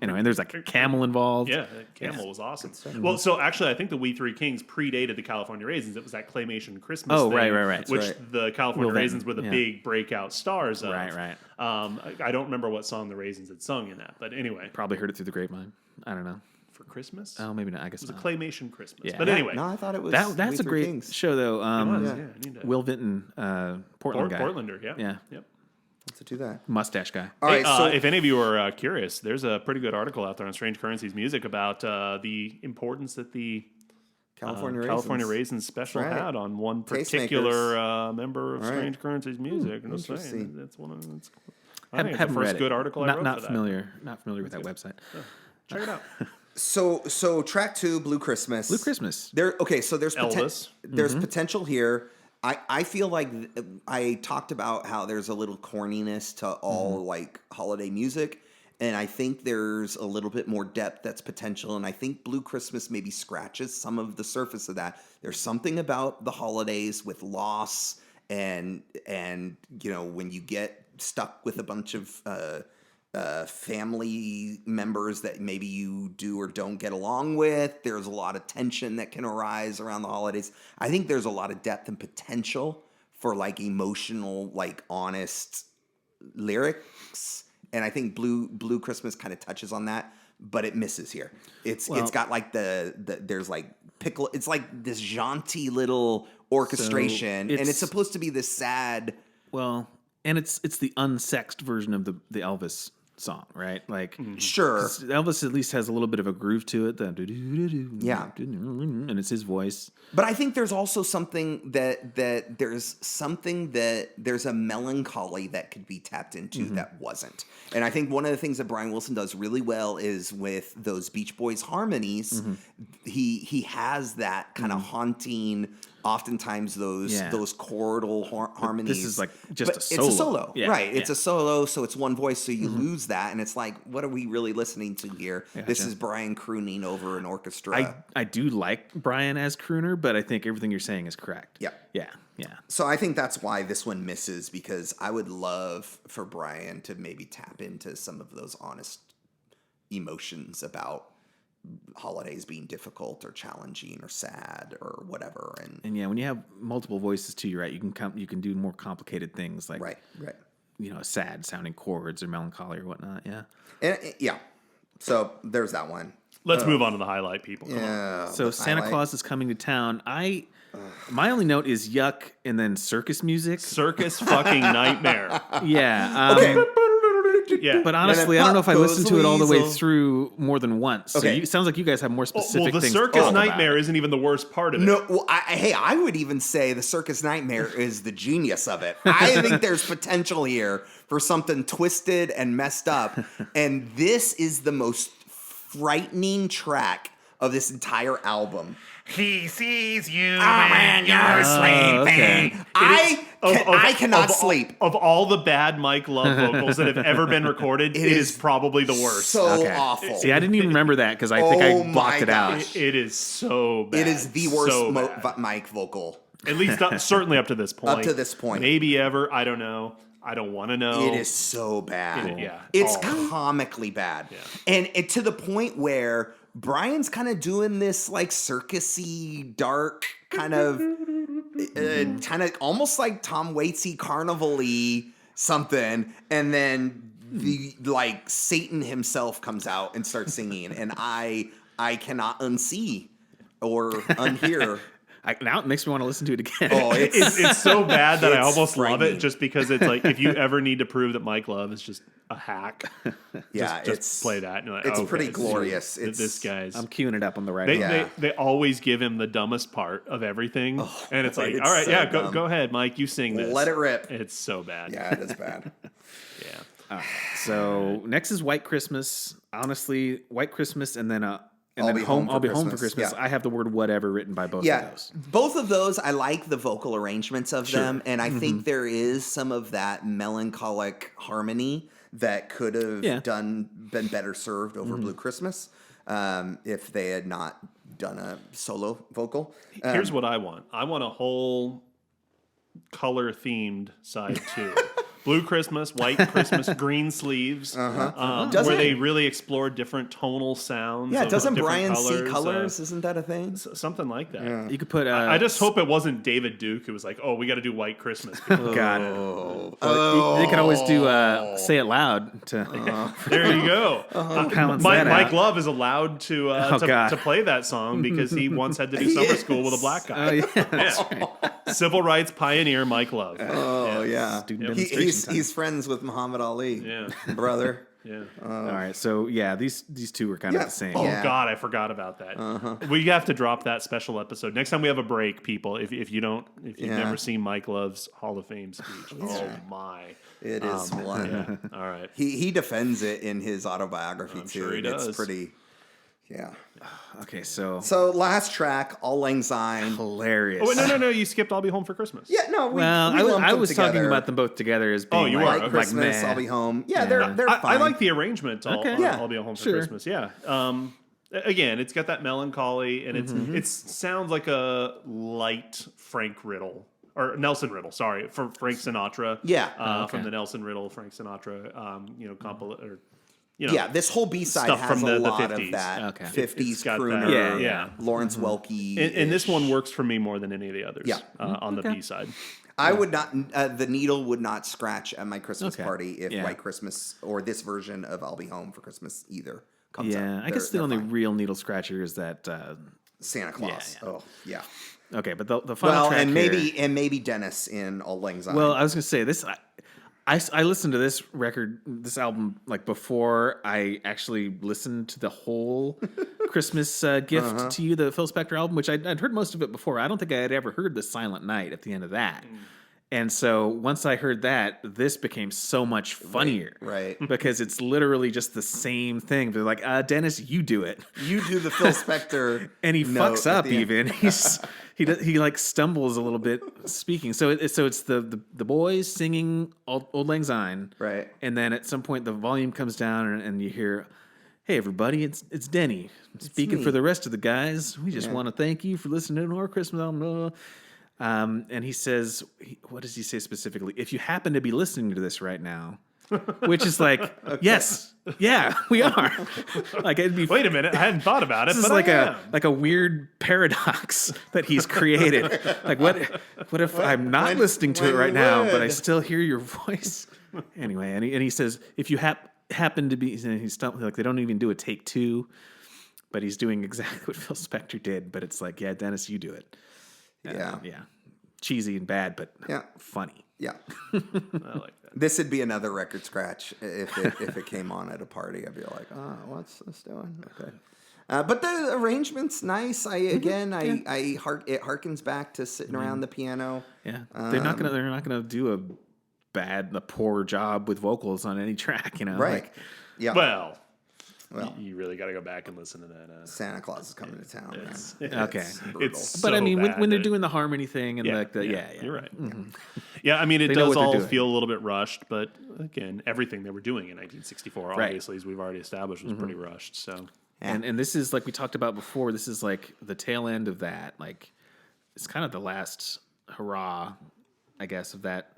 and there's like a camel involved. Yeah, Camel was awesome. Well, so actually, I think the We Three Kings predated the California Raisins. It was that claymation Christmas Oh, thing, right. which Right. the California Will Raisins Benton, were the yeah. big breakout stars of. Right. I don't remember what song the Raisins had sung in that, but anyway, Probably heard it through the grapevine. I don't know. for Christmas. Oh, maybe not. I guess It was a not. claymation Christmas. Yeah. But anyway, No, I thought it was. That's We a Three great Kings. show, though. it was, I need to- Will Vinton, Portland guy. Portlander, yeah. Yeah. Yep. Let's do that. Mustache guy. All right. Hey, So if any of you are curious, there's a pretty good article out there on Strange Currencies Music about the importance that the California Raisins special That's right. had on one Tastemakers. particular member of All right. Strange Currencies Music. Just saying, interesting. that's one of it's. I think it's the Haven't first read it. good article I wrote Not for that. familiar. Not familiar with that website. Check it out. So track 2, Blue Christmas. Blue Christmas. So there's Elvis. there's potential here. I feel like I talked about how there's a little corniness to all like holiday music, and I think there's a little bit more depth that's potential, and I think Blue Christmas maybe scratches some of the surface of that. There's something about the holidays with loss and when you get stuck with a bunch of family members that maybe you do or don't get along with. There's a lot of tension that can arise around the holidays. I think there's a lot of depth and potential for like emotional, like honest lyrics. And I think Blue Christmas kind of touches on that, but it misses here. It's got like the there's like pickle. It's like this jaunty little orchestration, and it's supposed to be this sad. Well, and it's the unsexed version of the Elvis song, right? Like, sure, Elvis at least has a little bit of a groove to it. Yeah, and it's his voice. But I think there's also something that there's a melancholy that could be tapped into that wasn't. And I think one of the things that Brian Wilson does really well is with those Beach Boys harmonies, he has that kind of haunting. Oftentimes those chordal harmonies. This is like just a solo. It's a solo, yeah, right? Yeah. It's a solo, so it's one voice, so you lose that, and it's like, what are we really listening to here? Gotcha. This is Brian crooning over an orchestra. I do like Brian as crooner, but I think everything you're saying is correct. Yeah. So I think that's why this one misses, because I would love for Brian to maybe tap into some of those honest emotions about holidays being difficult or challenging or sad or whatever, and when you have multiple voices too, you're right, you can do more complicated things like right sad sounding chords or melancholy or whatnot. So there's that one. Let's move on to the highlight, people. So Santa Claus is coming to town. My only note is yuck and then circus music. Circus fucking nightmare. Okay. Yeah. But honestly, I don't know if I listened to it all the way through more than once. Okay. So it sounds like you guys have more specific things. things. Well, the circus nightmare isn't even the worst part of it. No, well, I would even say the circus nightmare is the genius of it. I think there's potential here for something twisted and messed up. And this is the most frightening track of this entire album. He sees you when you're sleeping. I cannot sleep. Of all the bad Mike Love vocals that have ever been recorded, it is probably the worst. So awful. See, I didn't even remember that because I think I blocked it out. It is so bad. It is the worst Mike vocal. At least certainly up to this point. Up to this point. Maybe ever. I don't know. I don't want to know. It is so bad. It's comically bad. Yeah. And to the point where Brian's kind of doing this like circusy, dark kind of almost like Tom Waitsy carnival-y something, and then the like Satan himself comes out and starts singing, and I cannot unsee or unhear. Now it makes me want to listen to it again. Oh, it's so bad that I almost love it, just because it's like, if you ever need to prove that Mike Love is just a hack, just play that. And like, it's pretty glorious. This guy's. I'm queuing it up on the right. They always give him the dumbest part of everything, and it's like, all right, go ahead, Mike, you sing this. Let it rip. It's so bad. Yeah, it is bad. So next is White Christmas. Honestly, White Christmas, and then I'll be home for Christmas. Yeah. I have the word whatever written by both of those. Both of those, I like the vocal arrangements of them, and I think there is some of that melancholic harmony that could have been better served over Blue Christmas if they had not done a solo vocal. Here's what I want. I want a whole color-themed side too. Blue Christmas, White Christmas, green sleeves, where they really explore different tonal sounds. Yeah, doesn't Brian colors, see colors? Isn't that a thing? Something like that. Yeah. You could put. I just hope it wasn't David Duke who was like, "Oh, we got to do White Christmas." God. They could always do "Say It Loud" to. There you go. Mike Love is allowed to play that song because he once had to do summer school with a black guy. That's right. Civil rights pioneer Mike Love. Student demonstration. He's friends with Muhammad Ali. Yeah. Brother. Yeah. All right. So these two are kind of the same. Oh God, I forgot about that. We have to drop that special episode next time we have a break, people. If you've never seen Mike Love's Hall of Fame speech, oh my, it is one. Yeah. All right. He defends it in his autobiography too. Sure he does. It's pretty. Yeah. Okay, so last track, All Lang Syne. Hilarious. Oh wait, no! You skipped "I'll Be Home for Christmas." Yeah, no. I was talking about them both together as being you like were. Christmas. I'll Be Home. Yeah, they're fine. I like the arrangement. I'll Be Home for Sure. Christmas. Yeah. Again, it's got that melancholy, and it sounds like a light Frank Riddle. Or Nelson Riddle, sorry, for Frank Sinatra. Yeah. From the Nelson Riddle, Frank Sinatra, compilation. This whole B-side stuff has from the a lot 50s. of that Okay. 50s got crooner, that, Lawrence Welky. And this one works for me more than any of the others on the Okay. B-side. I would not, the needle would not scratch at my Christmas Okay. party if Yeah. White Christmas or this version of I'll Be Home for Christmas either comes out. I guess the only real needle scratcher is that Santa Claus. Yeah, yeah. Oh, yeah. Okay, but the final track and here, maybe Dennis in Auld Lang Syne. Well, I was gonna say this. I listened to this album like before I actually listened to the whole Christmas gift to you, the Phil Spector album, which I'd heard most of it before. I don't think I had ever heard the Silent Night at the end of that. And so once I heard that, this became so much funnier. Right. Because it's literally just the same thing. They're like, Dennis, you do it. You do the Phil Spector. And he note fucks at up the end. even. He like stumbles a little bit speaking. So it's the boys singing Auld Lang Syne. Right. And then at some point the volume comes down and you hear, "Hey everybody, it's Denny. Speaking me. for the rest of the guys. We just want to thank you for listening to our Christmas album." And he says, what does he say specifically? If you happen to be listening to this right now, which is like, yes, yeah, we are. Like it'd be. Wait a minute, I hadn't thought about it. This is but like a weird paradox that he's created. Like what if I'm not listening to it right now, but I still hear your voice? Anyway, and he says, if you happen to be, and he's like they don't even do a take two, but he's doing exactly what Phil Spector did. But it's like, yeah, Dennis, you do it. Yeah. Yeah. Cheesy and bad, but funny. Yeah. I like that. This would be another record scratch if it came on at a party. I'd be like, what's this doing? Okay. But the arrangement's nice. It harkens back to sitting around the piano. Yeah. They're not gonna do a poor job with vocals on any track, you know? Right. Like, Yeah. Well, you really got to go back and listen to that. Santa Claus is coming to town. okay. It's brutal. It's but I so mean, bad when they're that- doing the harmony thing and yeah, you're right. Yeah, I mean, it They know does what they're all doing. feel a little bit rushed, but again, everything they were doing in 1964, Right. obviously, as we've already established, was pretty rushed. So, And this is like we talked about before. This is like the tail end of that. Like it's kind of the last hurrah, I guess, of that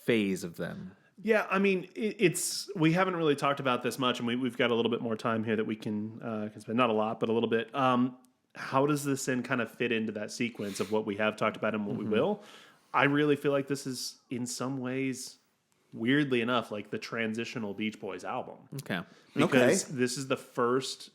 phase of them. yeah, I mean, it's we haven't really talked about this much, and we've got a little bit more time here that we can spend. Not a lot, but a little bit. How does this then kind of fit into that sequence of what we have talked about and what we will? I really feel like this is, in some ways, weirdly enough, like the transitional Beach Boys album. Okay. Because this is the first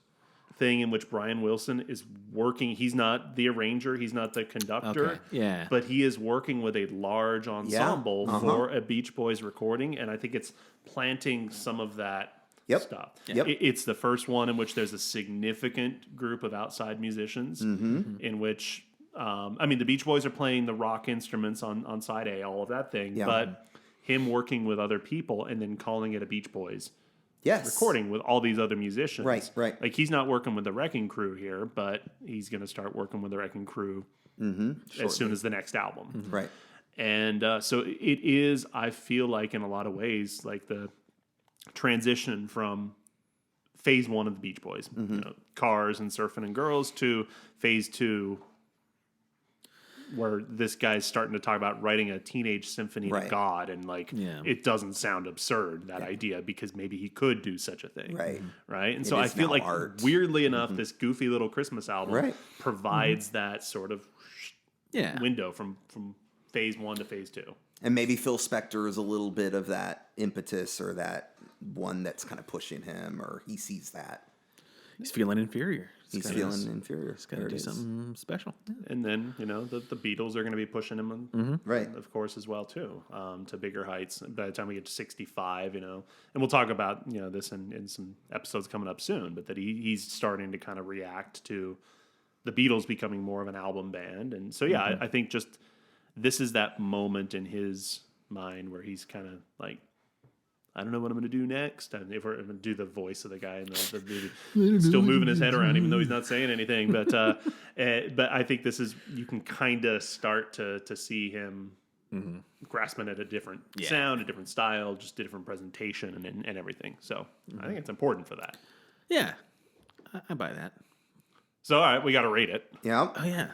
thing in which Brian Wilson is working. He's not the arranger, he's not the conductor. Okay. Yeah. But he is working with a large ensemble for a Beach Boys recording, and I think it's planting some of that stuff. Yep. It's the first one in which there's a significant group of outside musicians in which I mean, the Beach Boys are playing the rock instruments on side A, all of that thing, but him working with other people and then calling it a Beach Boys recording with all these other musicians. Right. Like he's not working with the Wrecking Crew here, but he's going to start working with the Wrecking Crew as soon as the next album. Right. And so it is, I feel like in a lot of ways, like the transition from phase one of the Beach Boys, you know, cars and surfing and girls, to phase two, where this guy's starting to talk about writing a teenage symphony to God, and like it doesn't sound absurd, that idea, because maybe he could do such a thing, right? And so I feel like art. weirdly enough, this goofy little Christmas album provides that sort of window from phase one to phase two. And maybe Phil Spector is a little bit of that impetus, or that one that's kind of pushing him, or he sees that. He's feeling inferior. He's feeling inferior. He's got to do something special. And then, you know, the Beatles are going to be pushing him, Right. of course, as well, too, to bigger heights. By the time we get to 65, you know, and we'll talk about, you know, this in some episodes coming up soon, but that he's starting to kind of react to the Beatles becoming more of an album band. And so, yeah, I think just this is that moment in his mind where he's kind of like, I don't know what I'm going to do next. And if we're going to do the voice of the guy in the movie, still moving his head around, even though he's not saying anything. But I think this is, you can kind of start to see him grasping at a different sound, a different style, just a different presentation and everything. So I think it's important for that. Yeah, I buy that. So, all right, we got to rate it. Yeah. Oh, yeah.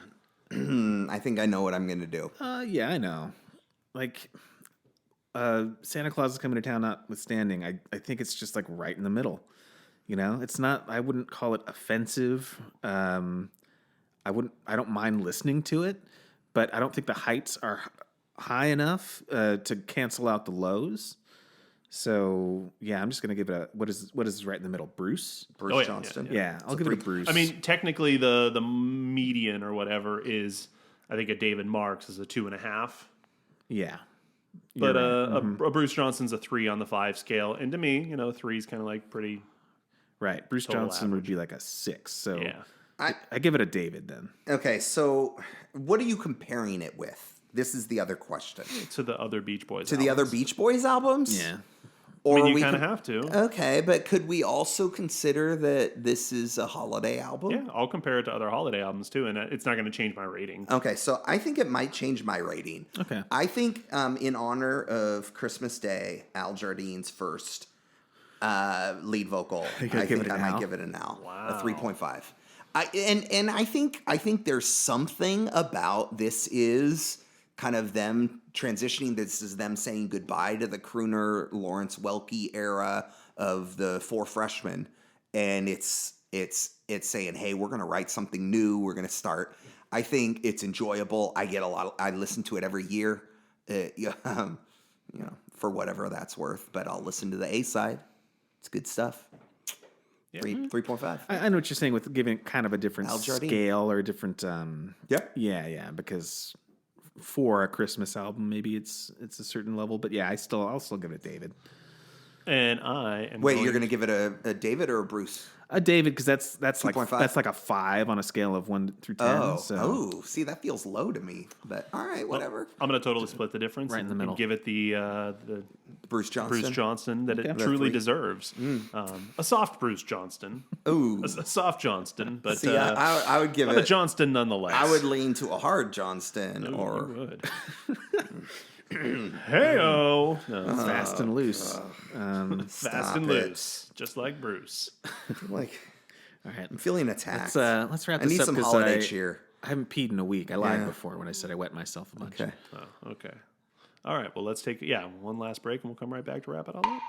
I think I know what I'm going to do. Yeah, I know. Like, Santa Claus is coming to town notwithstanding, I think it's just like right in the middle. You know, it's not, I wouldn't call it offensive. I don't mind listening to it, but I don't think the heights are high enough to cancel out the lows. So yeah, I'm just gonna give it a what is right in the middle? Bruce. Johnston. Yeah, I'll give it a Bruce. I mean, technically, the median or whatever is, I think, a David Marks is a 2.5. Yeah. But a Bruce Johnston's a 3 on the 5 scale, and to me, 3 is kind of like pretty right. Bruce Johnston average. would be like a 6. So yeah. I give it a David then. Okay, so what are you comparing it with? This is the other question. To the other Beach Boys. To the other Beach Boys albums? Yeah. Or I mean, you kind of have to. Okay, but could we also consider that this is a holiday album? Yeah, I'll compare it to other holiday albums too, and it's not going to change my rating. Okay, so I think it might change my rating. Okay. I think in honor of Christmas Day, Al Jardine's first lead vocal, I think I might give it an Al. Wow. A 3.5. And I think there's something about this is kind of them transitioning. This is them saying goodbye to the crooner Lawrence Welky era of the Four Freshmen, and it's saying, hey, we're going to write something new. We're going to start. I think it's enjoyable. I listen to it every year, for whatever that's worth. But I'll listen to the A side. It's good stuff. 3.5. I know what you're saying with giving it kind of a different scale or a different. Yeah. Because for a Christmas album, maybe it's a certain level, but yeah, I'll still give it a David. And I am. Wait, you're going to give it a David or a Bruce? A David, because that's like 2.5? that's like a 5 on a scale of 1 through 10. See, that feels low to me. But all right, whatever. I'm going to totally split the difference right in the middle. And give it the Bruce Johnston that it truly deserves. A soft Bruce Johnston. Ooh, A soft Johnston, but see, I would give it a Johnston nonetheless. I would lean to a hard Johnston You or would. Hey-o. No, Fast and loose. fast and loose, just like Bruce. like All right, I'm feeling attacked. let's wrap I this need up some 'cause holiday cheer. I haven't peed in a week. I lied before when I said I wet myself a bunch. Okay. Oh, okay. All right. Well, let's take one last break, and we'll come right back to wrap it all up.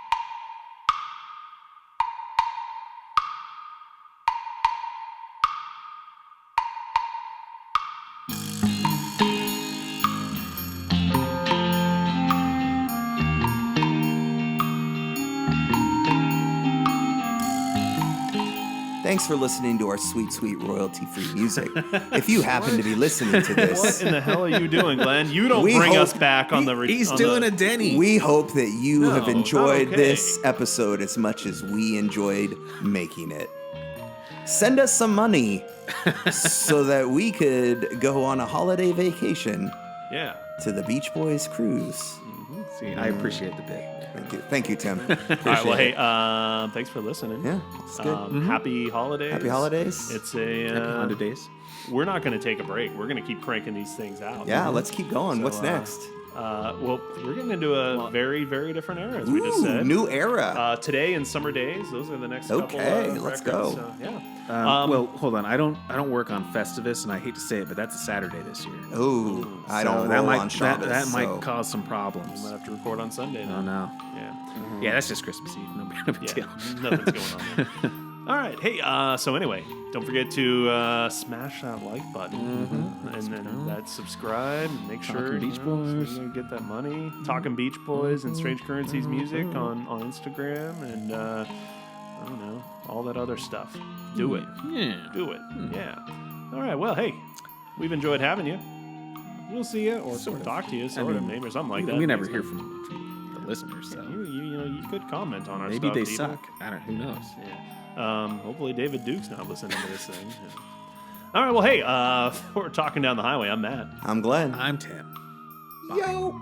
Thanks for listening to our sweet, sweet royalty-free music. If you happen to be listening to this, What in the hell are you doing, Glenn? You don't bring us back on the. He's doing a Denny. We hope that you have enjoyed okay. this episode as much as we enjoyed making it. Send us some money so that we could go on a holiday vacation Yeah. to the Beach Boys cruise. See, I appreciate the bit. Thank you, Tim. All right. Well, hey, thanks for listening. Yeah, it's good. Happy holidays. Happy holidays. It's a Happy 100 days. We're not going to take a break. We're going to keep cranking these things out. Yeah, let's keep going. So, What's next? Well, we're getting into a very, very different era, as we just said. New era. Today and Summer Days. Those are the next couple. Let's records, go. So, yeah. Well, hold on. I don't work on Festivus, and I hate to say it, but that's a Saturday this year. Ooh, I don't that roll might on Shabbos. that might so. cause some problems. We'll have to record on Sunday. Then. Oh no. Yeah. Yeah, that's just Christmas Eve. No big deal. Nothing's going on there. All right. Hey, so anyway, don't forget to smash that like button and then that subscribe and make sure Beach Boys. so you get that money. Talking Beach Boys and Strange Currencies music on Instagram and I don't know, all that other stuff. Do it. Yeah. Do it. Yeah. All right. Well, hey, we've enjoyed having you. We'll see you or talk to you, maybe or something like that. We never hear from the listeners, so You could comment on our maybe stuff. they even. suck. I don't. Who knows? Yeah. Hopefully David Duke's not listening to this thing. Yeah. All right. Well, hey, we're talking down the highway. I'm Matt. I'm Glenn. I'm Tim. Yo.